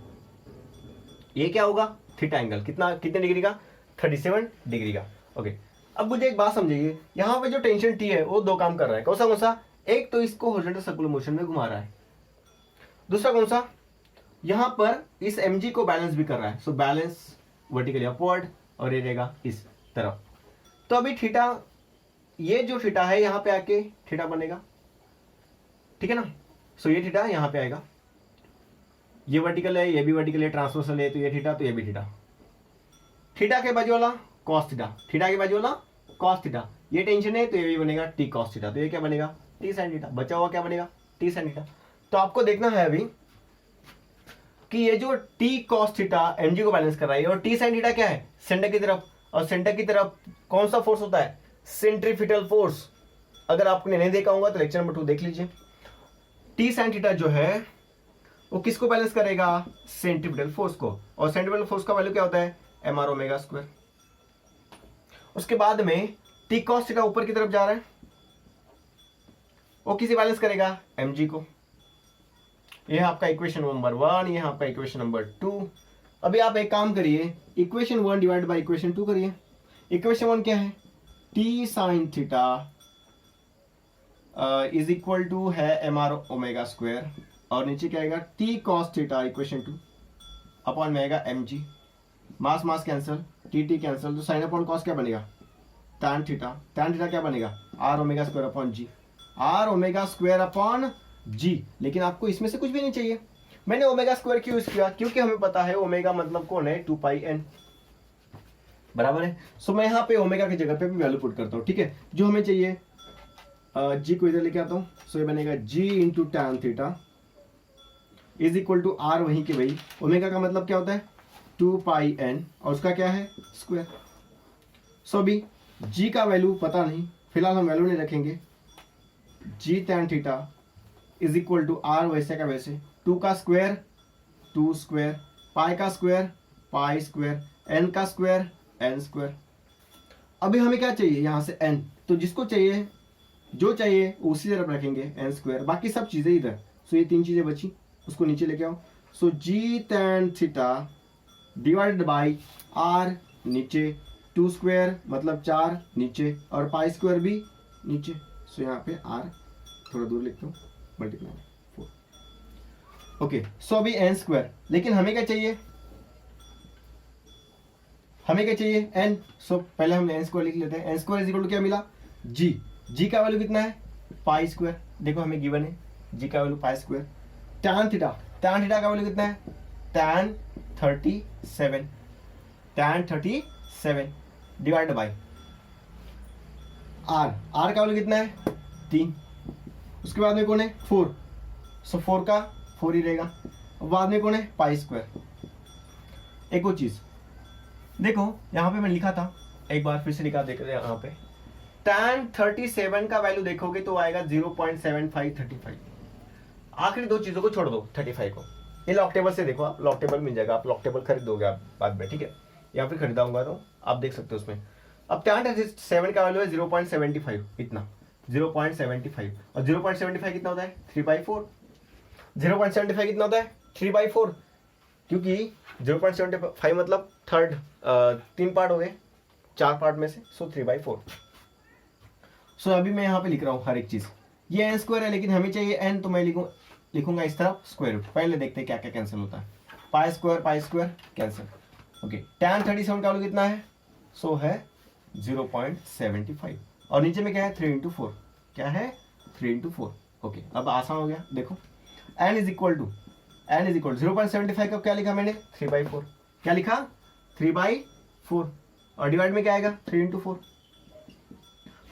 ये क्या होगा, थीटा एंगल, कितने डिग्री का, 37 डिग्री का। ओके, अब मुझे एक बात समझिए, यहाँ पे जो टेंशन T है वो दो काम कर रहा है। कौन सा, एक तो इसको हॉरिजॉन्टल सर्कुलर मोशन में घुमा रहा है, दूसरा कौन सा, यहाँ पर इस mg को बैलेंस भी कर रहा है। सो बैलेंस वर्टिकली अपवर्ड, और ये रहेगा इस तरफ। तो अभी थीटा, ये जो थीटा है यहाँ पे आके थीटा बनेगा, ठीक है ना। सो ये थीटा यहाँ पे आएगा, ये वर्टिकल है, ये भी वर्टिकल है, ट्रांसवर्सल है, तो ये थीटा, तो ये भी थीटा। थीटा के बाजू वाला कॉस थीटा, थीटा के बाजू वाला कॉस थीटा, ये टेंशन है तो ये भी बनेगा टी कॉस थीटा, तो ये क्या बनेगा टी साइन थीटा, बचा हुआ क्या बनेगा टी साइन थीटा। तो आपको देखना है अभी कि ये जो टी कॉस थीटा mg को बैलेंस कर रहा है, और टी साइन थीटा क्या है, सेंटर की तरफ, और सेंटर की तरफ कौन सा फोर्स होता है, सेंट्रीफ्यूगल फोर्स। अगर आपने नहीं देखा होगा तो लेक्चर नंबर 2 देख लीजिए। टी साइन थीटा जो है वो किसको बैलेंस करेगा, सेंट्रीफ्यूगल फोर्स को, और सेंट्रीफ्यूगल फोर्स का वैल्यू क्या होता है mr ओमेगा स्क्वायर। उसके बाद में टी कॉस थीटा ऊपर की तरफ जा रहा है, वो किसे बैलेंस करेगा, mg को। ये है आपका इक्वेशन नंबर 1, ये है आपका इक्वेशन नंबर 2। अभी आप एक काम करिए, इक्वेशन 1 डिवाइड बाय इक्वेशन 2 करिए। इक्वेशन 1 क्या है, T sine theta is equal to है mr ओमेगा स्क्वायर, और नीचे क्या आएगा T cos theta equation 2 upon में आएगा mg, mass mass cancel, T cancel, तो साइन अपॉन कॉस क्या बनेगा tan थीटा, tan थीटा क्या बनेगा r omega square upon g, r omega square upon g। लेकिन आपको इसमें से कुछ भी नहीं चाहिए। मैंने ओमेगा स्क्वायर क्यों यूज किया, क्योंकि हमें पता है ओमेगा मतलब कौन है 2 पाई n, बराबर है। सो मैं यहाँ पे ओमेगा की जगह पे भी वैल्यू पुट करता हूँ, ठीक है। जो हमें चाहिए जी को इधर लेके आता हूँ, सो ये बनेगा g into tan theta is equal to r, वहीं के वही, ओमेगा का मतलब क्या होता है 2 पाई n, और उसका क्या है स्क्वायर। सो अभी g का वैल्यू पता नहीं, फिलहाल हम वैल्यू नहीं रखेंगे। g tan theta is equal to r वैसे का वैसे, 2 का स्क्वायर 2 स्क्वायर, पाई का स्क्वायर पाई स्क्वायर, n का स्क्वायर n स्क्वायर। अभी हमें क्या चाहिए यहाँ से n, तो जिसको चाहिए जो चाहिए उसी तरफ रखेंगे n स्क्वायर, बाकी सब चीजें इधर। सो ये 3 चीजें बची, उसको नीचे लेके आओ। सो g tan theta divided by r, नीचे 2 स्क्वायर मतलब 4 नीचे, और पाई स्क्वायर भी नीचे। सो यहाँ पे r थोड़ा दूर लिखता हूँ, मल्टीप्लाई 4। ओके, सो अभी n स्क्वायर, लेकिन हमें क्या चाहिए, हमें क्या चाहिए n। सो पहले हम n स्क्वायर लिख लेते हैं। n square is equal to क्या मिला g, g का वैल्यू कितना है पाई स्क्वायर, देखो हमें गिवन है g का value pi square. tan theta, tan theta का वैल्यू कितना है tan 37, tan 37 divide by r, r का वैल्यू कितना है 3, उसके बाद में कौन है 4, सो 4 का 4 ही रहेगा। बाद में कौन है पाई स्क्वायर। एक और चीज देखो, यहाँ पे मैंने लिखा था, एक बार फिर से लिखा देख रहे हैं यहाँ पे, tan 37 का वैल्यू देखोगे तो आएगा 0.7535। आखिरी दो चीजों को छोड़ दो 35 को, ये लॉक टेबल से देखो, आप लॉक टेबल मिल जाएगा, आप लॉक टेबल खरीदोगे आप बाद में, ठीक है, या फिर खरीदाऊंगा तो आप देख सकते हो उसमें। अब tan 37 का वैल्यू है 0.75, इतना 0.75, और 0.75 कितना होता है 3/4, 0.75 कितना होता है 3/4, क्योंकि 0.75 मतलब थर्ड, 3 पार्ट हो गए 4 पार्ट में से, सो 3/4। सो अभी मैं यहाँ पे लिख रहा हूँ हर एक चीज। ये n स्क्वायर है लेकिन हमें चाहिए n, तो मैं लिखूंगा इस तरफ स्क्वायर रूट। पहले देखते हैं क्या क्या कैंसिल होता है। Pi square cancel. Okay, tan 37 का वैल्यू कितना है? सो है 0.75, और नीचे में क्या है? 3 × 4। क्या है? 3 × 4। ओके, अब आसान हो गया। देखो n इज इक्वल टू 0.75 का क्या लिखा मैंने? 3/4। क्या लिखा? 3/4, और डिवाइड में क्या आएगा? 3 × 4।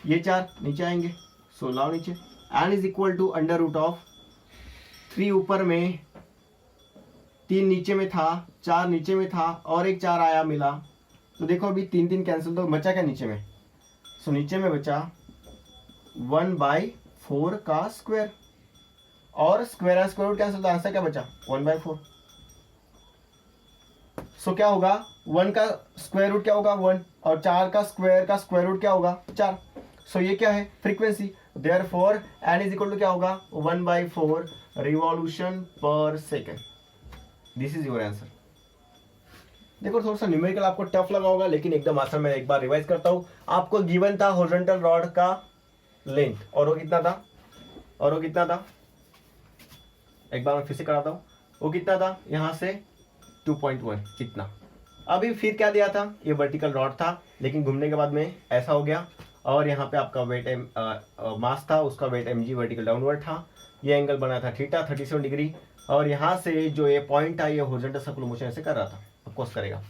ये 4 नीचे आएंगे, 16 नीचे। n is equal to under root of 3 ऊपर में, 3 नीचे में था, 4 नीचे में था, और एक 4 आया मिला, तो देखो अभी 3 कैंसिल, तो बचा क्या नीचे में? सो नीचे में बचा 1/4 का स्क्वायर, और स्क्वायर रूट कैंसिल, तो आंसर क्या बचा? 1/4। सो क्या होगा? 1 का स्क्वायर रूट क्या होगा? 1, और 4 का स्क्वायर रूट क्या होगा? 4। सो ये क्या है? Frequency. Therefore n is equal to क्या होगा? 1/4 revolution per second. This is your answer. देखो थोड़ा सा न्यूमेरिकल आपको टफ लगा होगा, लेकिन एकदम आसान। मैं एक बार रिवाइज करता हूं। आपको गिवन था हॉरिजॉन्टल रॉड का लेंथ, और वो कितना था? एक बार मैं फिर से कराता हूं। वो कितना था? यहां से 2.1 इतना। अभी फिर क्या दिया था? ये वर्टिकल रॉड था, लेकिन घूमने के बाद में ऐसा हो गया, और यहाँ पे आपका वेट मास था, उसका वेट mg वर्टिकल डाउनवर्ड था। ये एंगल बना था थीटा 37 डिग्री, और यहाँ से जो ये पॉइंट था, ये हॉरिजॉन्टल सर्कुलर मोशन ऐसे कर रहा था, ऑफकोर्स करेगा।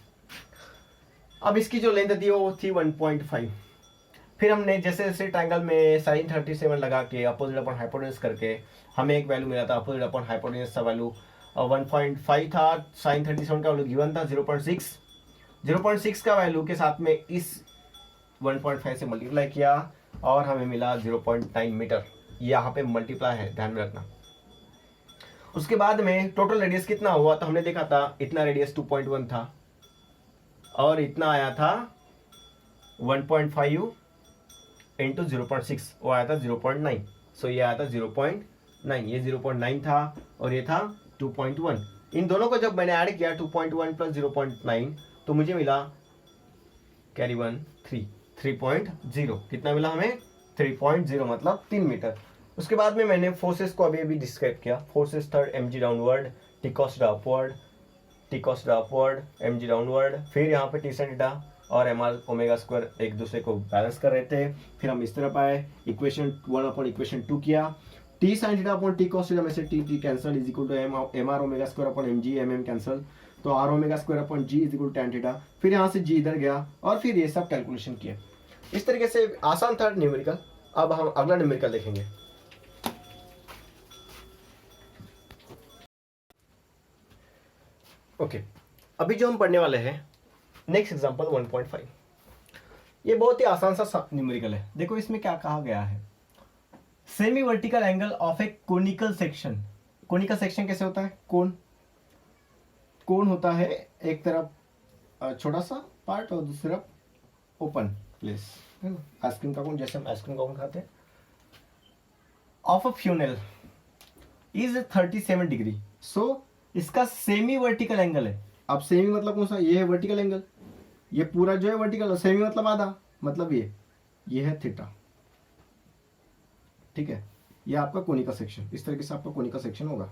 अब इसकी जो लेंथ थी वो थी 1.5। फिर हमने जैसे जैसे ट्रायंगल में sin 37 लगा के अपोजिट अपॉन हाइपोटेन्यूज करके हमें एक वैल्यू मिला था। अपोजिट अपॉन हाइपोटेन्यूज का वैल्यू 1.5 था। sin 37 का वैल्यू गिवन था 0.6 का वैल्यू के साथ में इस 1.5 से मल्टीप्लाई किया, और हमें मिला 0.9 मीटर। यहाँ पे मल्टीप्लाई है, ध्यान में रखना। उसके बाद में टोटल रेडियस कितना हुआ? तो हमने देखा था इतना रेडियस 2.1 था, और इतना आया था 1.5 इंटू 0.6, वो आया था 0.9। सो ये आया था 0.9, ये 0.9 था, और ये था 2.1। इन दोनों को जब मैंने ऐड किया 2.1 प्लस 0.9, तो मुझे मिला कैरी 1 3.0। कितना मिला हमें? 3.0, मतलब 3 मीटर। उसके बाद में मैंने फोर्सेस को अभी डिस्क्राइब किया। Forces third mg downward, t cos upward, mg downward. फिर यहाँ पे t sin थीटा और mr ओमेगा स्क्वायर एक दूसरे को बैलेंस कर रहे थे। फिर हम इस तरफ आए, इक्वेशन 1 अपॉन इक्वेशन 2 किया। t sin theta upon t cos theta में से t cancel is equal to mr omega square upon mg, mm cancel, तो r omega square upon g is equal to tan theta. फिर यहाँ से g इधर गया, और फिर ये सब कैलकुलेशन किए। इस तरीके से आसान था न्यूमेरिकल। अब हम अगला न्यूमेरिकल देखेंगे। ओके, अभी जो हम पढ़ने वाले हैं नेक्स्ट एग्जांपल 1.5। ये बहुत ही आसान सा न्यूमेरिकल है। देखो इसमें क्या कहा गया है? Semi vertical angle of A conical section. Conical section कैसे होता है? कोन होता है, एक तरफ छोटा सा पार्ट और दूसरी तरफ ओपन प्लेस, आइसक्रीम का कोन, जैसे हम आइसक्रीम का कोन खाते हैं। Of a funnel is 37 degree. So इसका सेमी वर्टिकल एंगल है। अब सेमी मतलब कौन सा? ये है वर्टिकल एंगल, ये पूरा जो है वर्टिकल। सेमी मतलब आधा, मतलब ये है थीटा। ठीक है, ये आपका कोनिकल सेक्शन। इस तरीके से आपका कोनिकल सेक्शन होगा।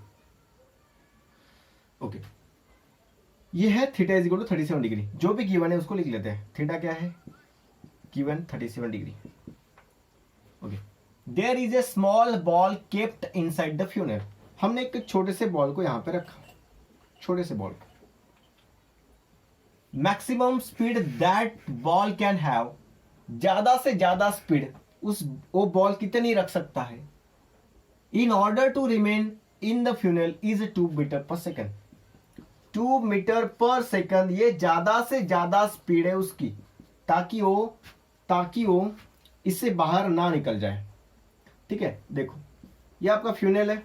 ओके, ये है theta is equal to 37 degree. जो भी गिवन है उसको लिख लेते हैं। थीटा क्या है? Given 37 degree. Okay, there is a small ball kept inside the funnel. हमने एक छोटे से बॉल को यहां पे रखा, छोटे से ball. Maximum speed that ball can have, ज्यादा से ज्यादा स्पीड वो बॉल कितनी रख सकता है? In order to remain in the funnel is 2 metre per second. 2 metre per second, ये ज्यादा से ज्यादा स्पीड है उसकी, ताकि वो इससे बाहर ना निकल जाए। ठीक है, देखो ये आपका फ्यूनेल है।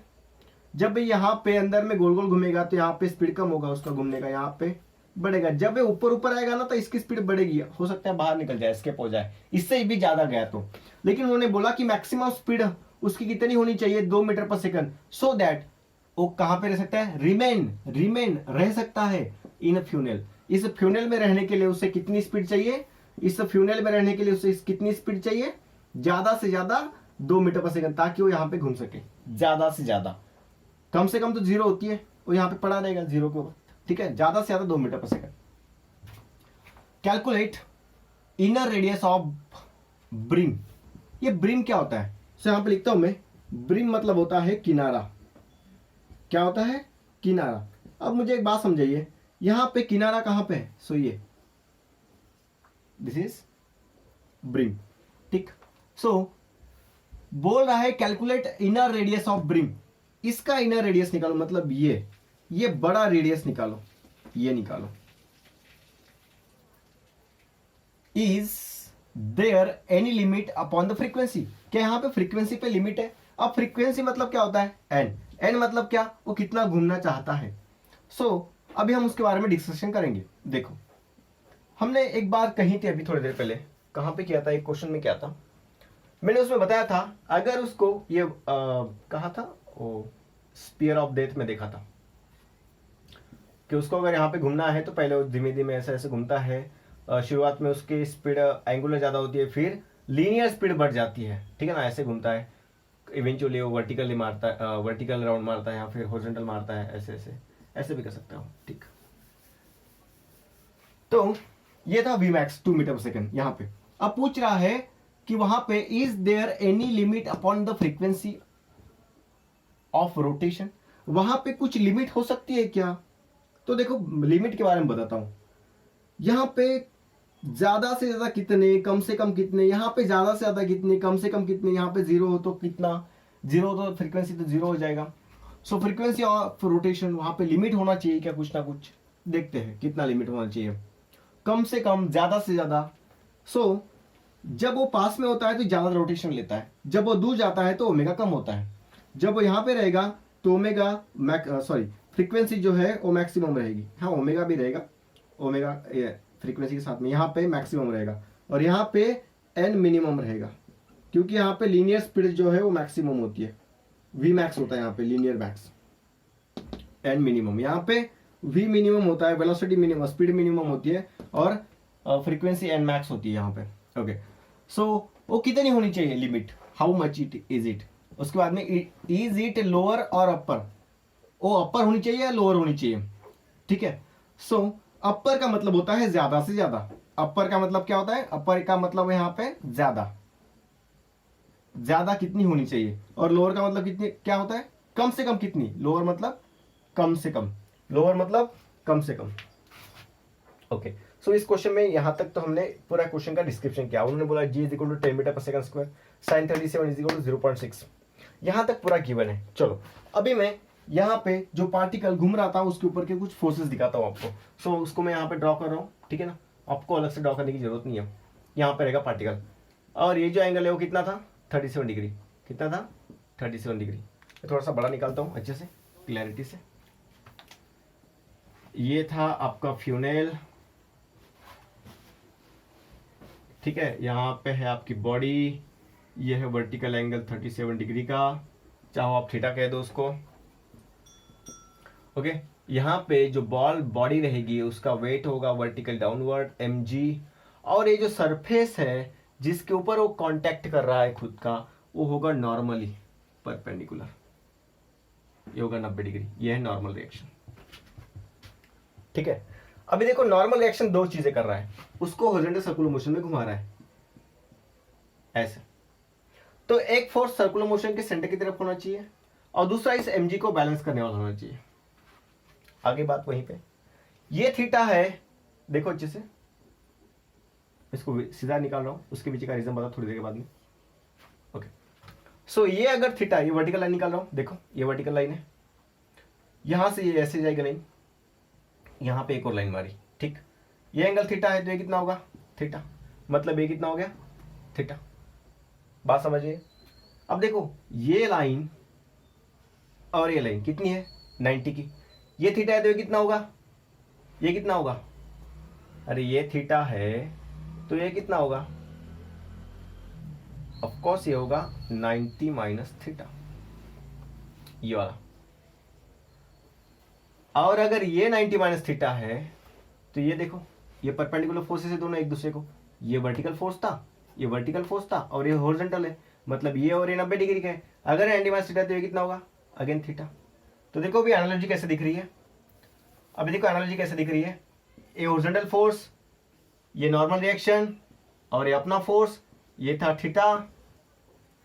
जब यहाँ पे अंदर में गोल गोल घूमेगा तो यहाँ पे स्पीड कम होगा उसका घूमने का, यहाँ पे बढ़ेगा। जब ये ऊपर आएगा ना तो इसकी स्पीड बढ़ेगी, हो सकता है बाहर निकल जाए, एस्केप हो जाए, इससे भी ज्यादा गया तो। लेकिन उन्होंने बोला कि मैक्सिमम स्पीड उसकी कितनी होनी चाहिए? 2 metre per second, so that वो कहां पे रह सकता है, रिमेन रह सकता है इन फ्यूनेल। इस फ्यूनेल में रहने के लिए उसे कितनी स्पीड चाहिए, इस फ्यूनेल में रहने के लिए उसे कितनी स्पीड चाहिए, ज्यादा से ज्यादा 2 मीटर पर सेकंड, ताकि वो यहां पे घूम सके। ज्यादा से ज्यादा, कम से कम तो 0 होती है, वो यहां पे पड़ा रहेगा 0 के ऊपर, ठीक है। ज्यादा से ज्यादा 2 metre per second. Calculate inner radius of brim. ये ब्रिम क्या होता है, सो यहां पे लिखता हूं मैं, ब्रिम मतलब होता है किनारा। क्या होता है, किनारा। अब मुझे एक बात समझाइए, यहां पे किनारा कहां पे है, सो ये दिस इज ब्रिम, ठीक। सो बोल रहा है calculate inner radius of brim. इसका इनर रेडियस निकालो, मतलब ये बड़ा रेडियस निकालो, ये निकालो। Is there any limit upon the frequency, क्या यहां पे फ्रीक्वेंसी पे लिमिट है। अब फ्रीक्वेंसी मतलब क्या होता है, एन मतलब क्या, वो कितना घूमना चाहता है। सो अभी हम उसके बारे में डिस्कशन करेंगे। देखो, हमने एक बार कही थी अभी थोड़ी देर पहले, कहां पे किया था, एक क्वेश्चन में क्या था, मैंने उसमें बताया था, अगर उसको ये कहा था, वो स्पीयर ऑफ डेथ में देखा था कि उसको अगर यहाँ पे घूमना है तो पहले वो धीमे धीमे ऐसे ऐसे घूमता है। शुरुआत में उसकी स्पीड एंगुलर ज़्यादा होती है, फिर लीनियर स्पीड बढ़ जाती है, ठीक है ना, ऐसे घूमता है। इवेंचुअली वो वर्टिकली मारता है, वर्टिकल राउंड मारता है या फिर हॉरिजॉन्टल मारता है, ऐसे ऐसे ऐसे भी कर सकता हूँ, ठीक। तो ये था V max 2 metre per second यहाँ पे। अब पूछ रहा है कि वहां पे is there any limit upon the frequency of rotation, वहां पे कुछ लिमिट हो सकती है क्या। तो देखो, लिमिट के बारे में बताता हूं। यहां पे ज्यादा से ज्यादा कितने, कम से कम कितने, यहां पे ज्यादा से ज्यादा कितने, कम से कम कितने, यहां पे 0 हो तो कितना, 0 तो फ्रीक्वेंसी तो 0 हो जाएगा। सो फ्रीक्वेंसी ऑफ रोटेशन, वहां पे लिमिट होना चाहिए क्या, कुछ ना कुछ। देखते हैं कितना लिमिट होना चाहिए, कम से कम, ज्यादा से ज्यादा। सो जब वो पास में होता है तो ज्यादा रोटेशन लेता है, जब वो दूर जाता है तो ओमेगा कम होता है। जब वो यहां पे रहेगा तो ओमेगा फ्रीक्वेंसी जो है वो मैक्सिमम रहेगी। हाँ, ओमेगा भी रहेगा, ओमेगा फ्रीक्वेंसी के साथ में यहाँ पे मैक्सिमम रहेगा, और यहाँ पे एन मिनिमम रहेगा, क्योंकि यहाँ पे लीनियर स्पीड जो है वो मैक्सिमम होती है। वी मैक्स होता है यहाँ पे, लीनियर मैक्स, एन मिनिमम। यहाँ पे वी मिनिमम होता है, वेलोसिटी मिनिमम, स्पीड मिनिमम होती है, और फ्रीक्वेंसी एन मैक्स होती है यहाँ पे। ओके, सो वो कितनी होनी चाहिए limit, how much it is it. उसके बाद में इज इट लोअर और अपर, वो अपर होनी चाहिए या लोअर होनी चाहिए, ठीक है। सो अपर का मतलब होता है ज्यादा से ज्यादा। अपर का मतलब क्या होता है, अपर का मतलब यहाँ पे ज्यादा, ज्यादा कितनी होनी चाहिए, और लोअर का मतलब कितनी, क्या होता है, कम से कम कितनी। लोअर मतलब कम से कम, लोअर मतलब कम से कम। ओके, सो इस क्वेश्चन में यहां तक तो हमने पूरा क्वेश्चन का डिस्क्रिप्शन किया। उन्होंने बोला g is equal to 10 metre per second square, sine 37 is equal to 0.6, यहां तक पूरा गिवन है। चलो, अभी मैं यहाँ पे जो पार्टिकल घूम रहा था उसके ऊपर के कुछ फोर्सेस दिखाता हूँ आपको। सो उसको मैं यहाँ पे ड्रॉ कर रहा हूँ, ठीक है ना, आपको अलग से ड्रॉ करने की जरूरत नहीं है। यहाँ पे रहेगा पार्टिकल, और ये जो एंगल है वो कितना था, 37 डिग्री। कितना था, 37 डिग्री। थोड़ा सा बड़ा निकालता हूँ अच्छे से, क्लैरिटी से। ये था आपका फ्यूनेल, ठीक है। यहाँ पे है आपकी बॉडी, ये है वर्टिकल एंगल 37 डिग्री का, चाहो आप थीटा कह दो उसको। ओके, यहाँ पे जो बॉडी रहेगी उसका वेट होगा वर्टिकल डाउनवर्ड mg, और ये जो सरफेस है जिसके ऊपर वो कांटेक्ट कर रहा है खुद का, वो होगा नॉर्मली परपेंडिकुलर, ये होगा 90 डिग्री। ये है नॉर्मल रिएक्शन, ठीक है। अभी देखो, नॉर्मल रिएक्शन दो चीजें कर रहा है, उसको हॉरिजॉन्टल सर्कुलर मोशन में घुमा रहा है ऐसे। तो एक फोर्स सर्कुलर मोशन के सेंटर की तरफ होना चाहिए, और दूसरा इस mg को बैलेंस करने वाला होना चाहिए। आगे बात वहीं पे, ये थीटा है, देखो अच्छे से, इसको सीधा निकाल रहा हूं, उसके पीछे का रीजन बता थोड़ी देर के बाद में। ओके, सो ये अगर थीटा, ये वर्टिकल लाइन निकाल रहा हूं, देखो ये वर्टिकल लाइन है, यहां से ये ऐसे जाएगा लाइन, यहां पे एक और लाइन मारी, ठीक। ये एंगल थीटा है तो ये कितना होगा, थीटा, मतलब ये कितना हो गया, थीटा। बात समझिए। अब देखो, ये लाइन और ये लाइन कितनी है, 90 की। ये थीटा है तो ये कितना होगा, ये कितना होगा, अरे ये थीटा है तो ये कितना होगा, ऑफ कोर्स ये होगा 90 माइनस थीटा, ये वाला। और अगर ये 90 माइनस थीटा है तो ये देखो, ये परपेंडिकुलर फोर्सेस है दोनों एक दूसरे को, ये वर्टिकल फोर्स था, ये वर्टिकल फोर्स था, और ये हॉरिजॉन्टल है, मतलब ये और ये 90 डिग्री का है। अगर 90 माइनस थीटा तो ये कितना होगा, अगेन थीटा। तो देखो अभी एनालॉजी कैसे दिख रही है, अभी देखो एनालॉजी कैसे दिख रही है, ये हॉरिजॉन्टल फोर्स, ये नॉर्मल रिएक्शन, और ये अपना फोर्स, ये था थीटा,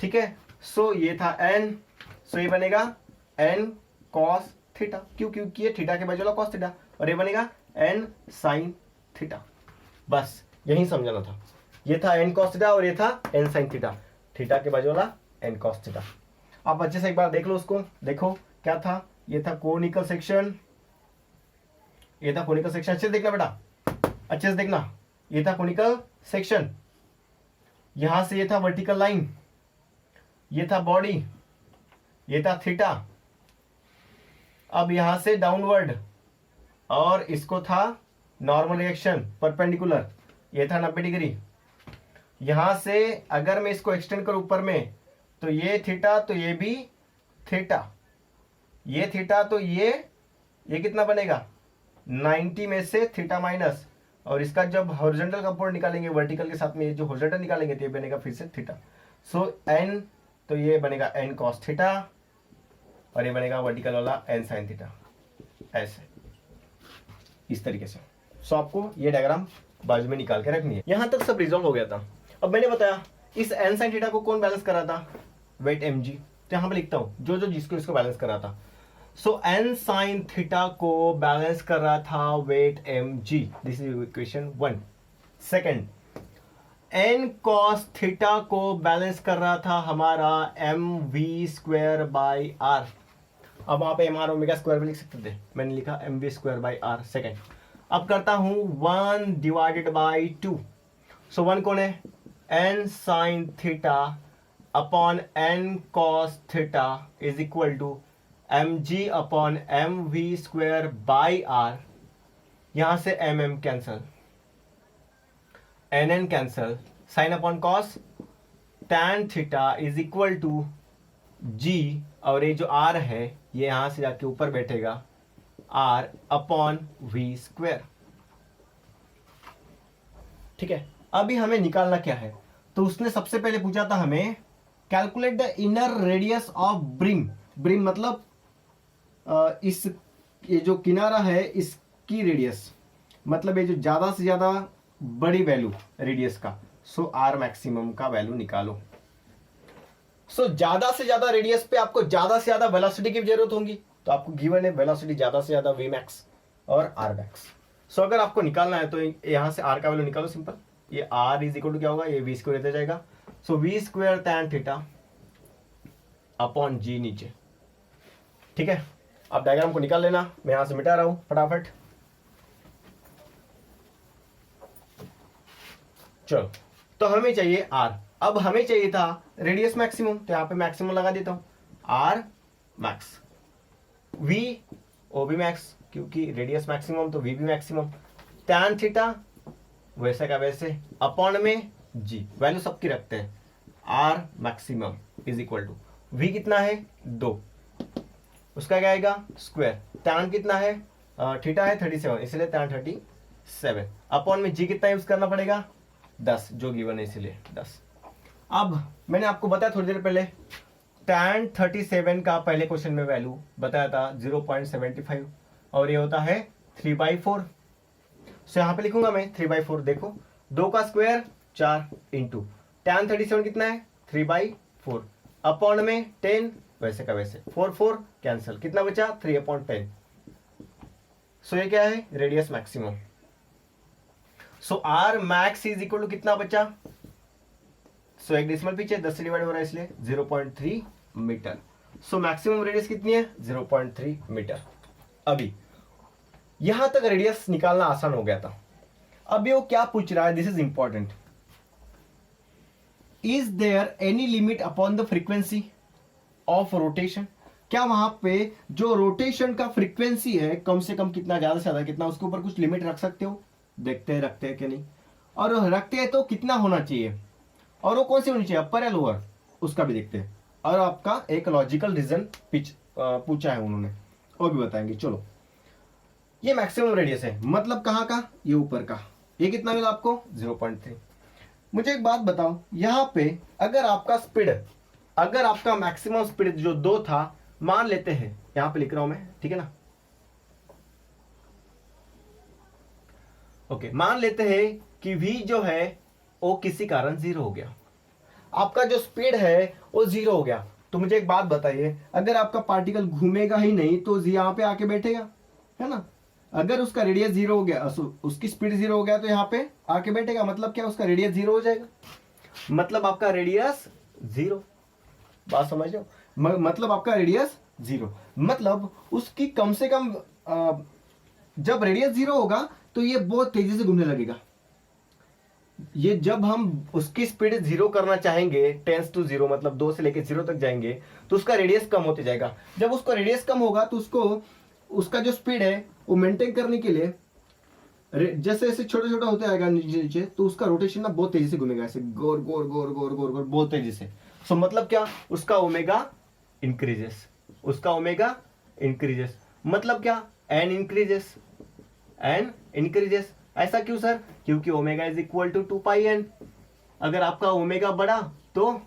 ठीक है। सो ये था एन, सो ये बनेगा एन कॉस थीटा, क्यों, क्योंकि ये थीटा के बाजू वाला कॉस थीटा, और ये बनेगा एन साइन थीटा। बस यही समझाना था, ये था एन कॉस थीटा और ये था एन साइन थीटा, थीटा के बाजू वाला एन कॉस थीटा। आप अच्छे से एक बार देख लो उसको, देखो क्या था, ये था कोनिकल सेक्शन, ये था कोनिकल सेक्शन, अच्छे से देखना बेटा, अच्छे से देखना, ये था कोनिकल सेक्शन, यहां से ये था वर्टिकल लाइन, ये था बॉडी, ये था थीटा। अब यहां से डाउनवर्ड, और इसको था नॉर्मल रिएक्शन परपेंडिकुलर, ये था 90 डिग्री। यहां से अगर मैं इसको एक्सटेंड करूं ऊपर में, तो ये थीटा, तो ये भी थीटा, ये थीटा, तो ये कितना बनेगा 90 में से थीटा माइनस, और इसका जब हॉरिजॉन्टल कंपोनेंट निकालेंगे वर्टिकल के साथ में, ये जो हॉरिजॉन्टल निकालेंगे तो ये बनेगा फिर से थीटा। सो एन, तो ये बनेगा एन कॉस थीटा, और ये बनेगा वर्टिकल वाला एन साइन थीटा, ऐसे इस तरीके से। सो आपको ये डायग्राम बाजू में निकाल के रखनी है। यहां तक सब रिजॉल्व हो गया था। अब मैंने बताया इस एन साइन थीटा को कौन बैलेंस कर रहा था, वेट एम जी, तो यहां पर लिखता हूं जो जो जिसको इसको बैलेंस कर रहा था। सो एन साइन थीटा को बैलेंस कर रहा था weight M G, this is equation 1। Second, N cos theta को बैलेंस कर रहा था हमारा M V square by R. अब वहां पे एम आर ओमेगा स्क्वायर भी लिख सकते थे, मैंने लिखा M V square by R. Second, अब करता हूं 1 डिवाइडेड बाई 2। सो 1 कौन है, N sine theta upon N cos theta is equal to M G upon M V square by R. यहां से M M cancel, N N cancel, sine upon cos, tan theta is equal to G, और ये जो are है ये यहां से जाके ऊपर बैठेगा, आर अपॉन वी स्क्वायर, ठीक है। अभी हमें निकालना क्या है, तो उसने सबसे पहले पूछा था हमें calculate the inner radius of brim. Brim मतलब इस, ये जो किनारा है इसकी रेडियस, मतलब ये जो ज्यादा से ज्यादा बड़ी वैल्यू रेडियस का। सो आर मैक्सिमम का वैल्यू निकालो। सो ज्यादा से ज्यादा रेडियस पे आपको ज्यादा से ज्यादा वेलोसिटी की जरूरत होगी, तो आपको गिवन है वेलोसिटी ज्यादा से ज्यादा वी मैक्स और आर मैक्स। सो अगर आपको निकालना है तो यहां से आर का वैल्यू निकालो, सिंपल, ये आर इज इक्वल टू क्या होगा, ये वी स्क्वायर रहता जाएगा। So V square tan theta upon G नीचे, ठीक है। अब डायग्राम को निकाल लेना, मैं यहां से मिटा रहा हूं फटाफट। चलो, तो हमें चाहिए आर, अब हमें चाहिए था रेडियस मैक्सिमम, तो यहां पे मैक्सिमम लगा देता हूं, R max, V O B max, क्योंकि रेडियस मैक्सिमम तो वी भी मैक्सिमम, टैन थीटा वैसे का वैसे, अपॉन में जी, वैल्यू सबकी रखते हैं, R maximum is equal to V कितना है 2, उसका क्या आएगा स्क्वायर, टैन कितना है थीटा है 37, इसलिए टैन 37, अपॉन में जी कितना यूज करना पड़ेगा 10, जो गिवन है इसलिए 10। अब मैंने आपको बताया थोड़ी देर पहले टैन 37 का पहले क्वेश्चन में वैल्यू बताया था 0.75, और ये होता है 3/4। सो यहां पे लिखूंगा मैं 3/4, देखो 2 का स्क्वायर 4 इंटू टैन 37 कितना है 3/4, अपॉन में 10 वैसे का वैसे, 4 कैंसिल, कितना बचा 3/10। सो ये क्या है radius maximum. So R max is equal to कितना बचा, सो एक डेसिमल पीछे 10 से डिवाइड हो रहा है इसलिए 0.3 मीटर। सो मैक्सिमम रेडियस कितनी है 0.3 मीटर। अभी यहां तक रेडियस निकालना आसान हो गया था। अभी वो क्या पूछ रहा है, this is important, is there any limit upon the frequency of rotation. क्या वहां पे जो रोटेशन का फ्रीक्वेंसी है कम से कम कितना, ज्यादा से ज्यादा कितना, उसके ऊपर कुछ लिमिट रख सकते हो, देखते हैं रखते हैं कि नहीं, और रखते हैं तो कितना होना चाहिए, और वो कौन सी होनी चाहिए अपर या लोअर, उसका भी देखते हैं। और आपका एक लॉजिकल रीजन पूछा है उन्होंने, वो भी बताएंगे। चलो ये मैक्सिमम रेडियस है, मतलब कहाँ का, ये ऊपर का। ये कितना मिला आपको 0.3। मुझे एक बात बताओ, यहाँ पे अगर आपका मैक्सिमम स्पीड जो 2 था, मान लेते हैं, यहाँ पे लिख रहा हूं मैं, ठीक है ना, ओके, मान लेते हैं कि v जो है वो किसी कारण 0 हो गया, आपका जो स्पीड है वो 0 हो गया। तो मुझे एक बात बताइए, अगर आपका पार्टिकल घूमेगा ही नहीं तो यहाँ पे आके बैठेगा, है ना। अगर उसका रेडियस 0 हो गया, उसकी स्पीड 0 हो गया, तो यहाँ पे आके बैठेगा, मतलब क्या, उसका रेडियस 0 हो जाएगा, मतलब आपका रेडियस 0। बात समझ लो, मतलब आपका रेडियस 0, मतलब उसकी कम से कम जब रेडियस 0 होगा तो ये बहुत तेजी से घूमने लगेगा। ये जब हम उसकी स्पीड 0 करना चाहेंगे, टेंस टू 0, मतलब 2 से लेके 0 तक जाएंगे, तो उसका रेडियस कम होते जाएगा। जब उसका रेडियस कम होगा तो उसका जो स्पीड है वो मेंटेन करने के लिए, जैसे जैसे छोटा छोटा होता जाएगा नीचे नीचे, तो उसका रोटेशन ना बहुत तेजी से घूमेगा, ऐसे गोर गोर गोर गोर गोर गोर बहुत तेजी से। सो मतलब क्या, उसका ओमेगा इंक्रीजेस, मतलब क्या, एन इंक्रीजेस। ऐसा क्यों सर, क्योंकि omega is equal to 2πn। अगर आपका ओमेगा बढ़ा तो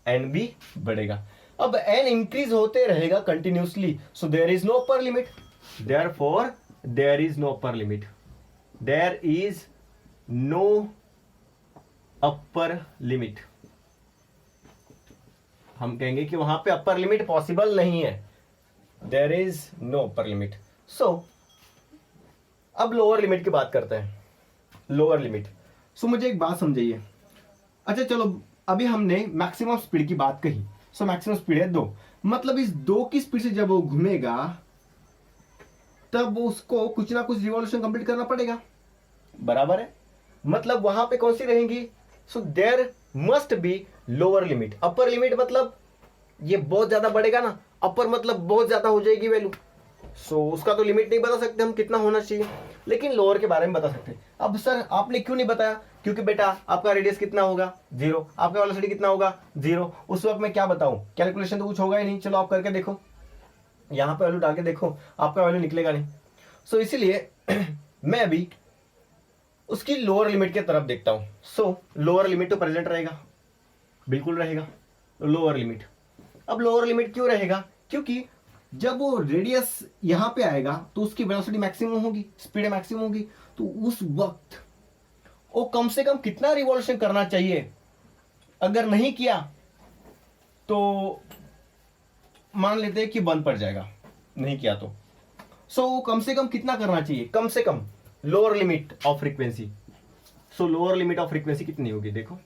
एन भी बढ़ेगा। अब एन इंक्रीज होते रहेगा continuously, so there is no upper limit, therefore there is no upper limit, there is no upper limit. हम कहेंगे कि वहां पे अपर लिमिट पॉसिबल नहीं है, there is no upper limit. So अब लोअर लिमिट की बात करते हैं, लोअर लिमिट। सो मुझे एक बात समझाइए, अच्छा चलो, अभी हमने मैक्सिमम स्पीड की बात कही, सो मैक्सिमम स्पीड है 2, मतलब इस 2 की स्पीड से जब वो घूमेगा तब उसको कुछ ना कुछ रिवॉल्यूशन कंप्लीट करना पड़ेगा, बराबर है, मतलब वहां पे कौन सी रहेंगी, so there must be lower limit. Upper limit मतलब ये बहुत ज्यादा बढ़ेगा ना, अपर मतलब बहुत ज्यादा हो जाएगी वैल्यू, सो उसका तो लिमिट नहीं बता सकते हम कितना होना चाहिए, लेकिन लोअर के बारे में बता सकते हैं। अब सर आपने क्यों नहीं बताया, क्योंकि बेटा आपका रेडियस कितना होगा 0, आपका वेलोसिटी कितना होगा 0, उस वक्त मैं क्या बताऊं, कैलकुलेशन तो कुछ होगा ही नहीं। चलो आप करके देखो, यहां पे वैल्यू डाल के देखो, आपका वैल्यू निकलेगा नहीं। सो इसीलिए मैं अभी उसकी लोअर लिमिट की तरफ देखता हूं। सो लोअर लिमिट तो प्रेजेंट रहेगा, बिल्कुल रहेगा, लोअर लिमिट। अब लोअर लिमिट क्यों रहेगा, क्योंकि जब वो रेडियस यहां पे आएगा तो उसकी वेलोसिटी मैक्सिमम होगी, स्पीड मैक्सिमम होगी, तो उस वक्त वो कम से कम कितना रिवॉल्यूशन करना चाहिए, अगर नहीं किया तो मान लेते हैं कि बंद पड़ जाएगा, नहीं किया तो। सो कम से कम कितना करना चाहिए, कम से कम lower limit of frequency. So lower limit of frequency कितनी होगी, देखो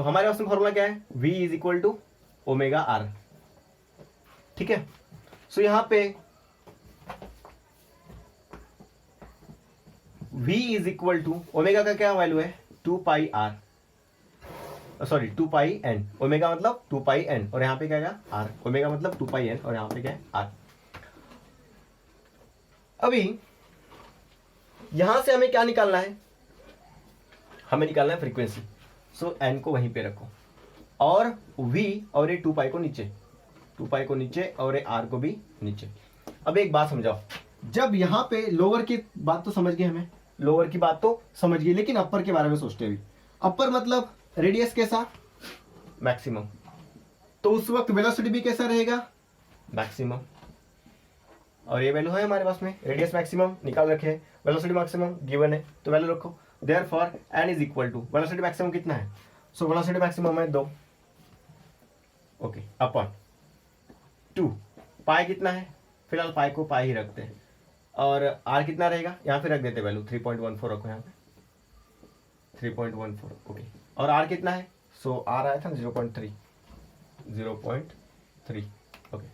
हमारे पास में फॉर्मूला क्या है, v is equal to omega R, ठीक है। सो यहां पे v is equal to omega का क्या वैल्यू है 2πr, सॉरी 2πn, ओमेगा मतलब 2πn और यहां पे क्या है r, ओमेगा मतलब 2πn और यहां पे क्या है r। अभी यहां से हमें क्या निकालना है, हमें निकालना है फ्रीक्वेंसी। सो n को वहीं पे रखो और v और ये 2π को नीचे, 2π को नीचे और ये r को भी नीचे। अब एक बात समझाओ, जब यहां पे लोअर की बात तो समझ गए, हमें लोअर की बात तो समझ गई, लेकिन अपर के बारे में सोचते हैं। अपर मतलब रेडियस कैसा, मैक्सिमम, तो उस वक्त वेलोसिटी भी कैसा रहेगा, मैक्सिमम। और ये वैल्यू है हमारे पास में, रेडियस मैक्सिमम निकाल रखे, वेलोसिटी मैक्सिमम गिवन है तो वैल्यू रखो। Therefore n is equal to velocity maximum कितना है, सो वेलोसिटी मैक्सिमम है 2, ओके, अपॉन 2, पाई कितना है, फिलहाल पाई को पाई ही रखते हैं, और r कितना रहेगा, यहाँ पे रख देते वैल्यू 3.14 रखो, यहाँ पे 3.14, ओके, और r कितना है, सो r आया था 0.3, ओके,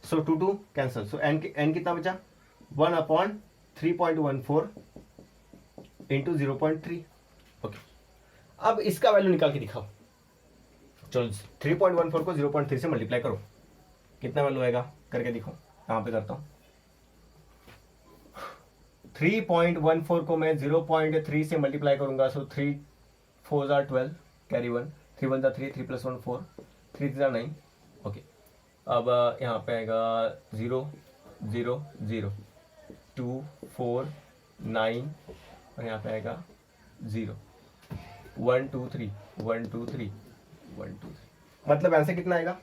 सो 2 कैंसिल, सो n कितना बचा 1/3.14 इंटू 0.3, ओके। अब इसका वैल्यू निकाल के दिखाओ, चलो 3.14 को 0.3 से मल्टीप्लाई करो, कितना वैल्यू आएगा करके दिखाओ, यहाँ पे करता हूँ। 3.14 को मैं 0.3 से मल्टीप्लाई करूंगा, सो 3 4 12, कैरी 1, 3 1 3, 3 + 1 4, 3 3 9, ओके। अब यहाँ पे आएगा 0 0 0, 2 4 9 और यहाँ पे आएगा 0 1 2 3 1 2 3 1 2 3। मतलब आंसर कितना आएगा?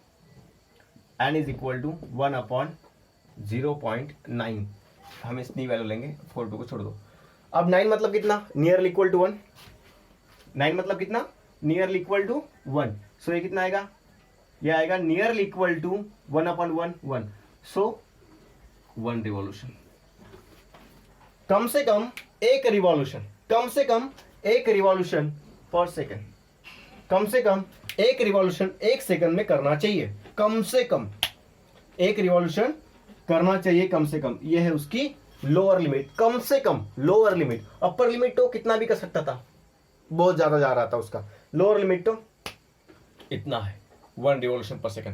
n is equal to 1/0.9। हम इतनी वैल्यू लेंगे, 4 को छोड़ दो। अब 9 मतलब कितना? Nearly equal to 1। 9 मतलब कितना? Nearly equal to 1। सो ये कितना आएगा? ये आएगा nearly equal to 1/1 so 1 revolution. कम से कम एक रिवॉल्यूशन, कम से कम एक रिवॉल्यूशन पर सेकेंड, कम से कम एक रिवॉल्यूशन 1 सेकंड में करना चाहिए। कम से कम एक रिवॉल्यूशन करना चाहिए कम से कम। ये है उसकी लोअर लिमिट, कम से कम लोअर लिमिट। अपर लिमिट तो कितना भी कर सकता था, बहुत ज्यादा जा रहा था उसका। लोअर लिमिट तो इतना है, 1 रिवॉल्यूशन पर सेकंड।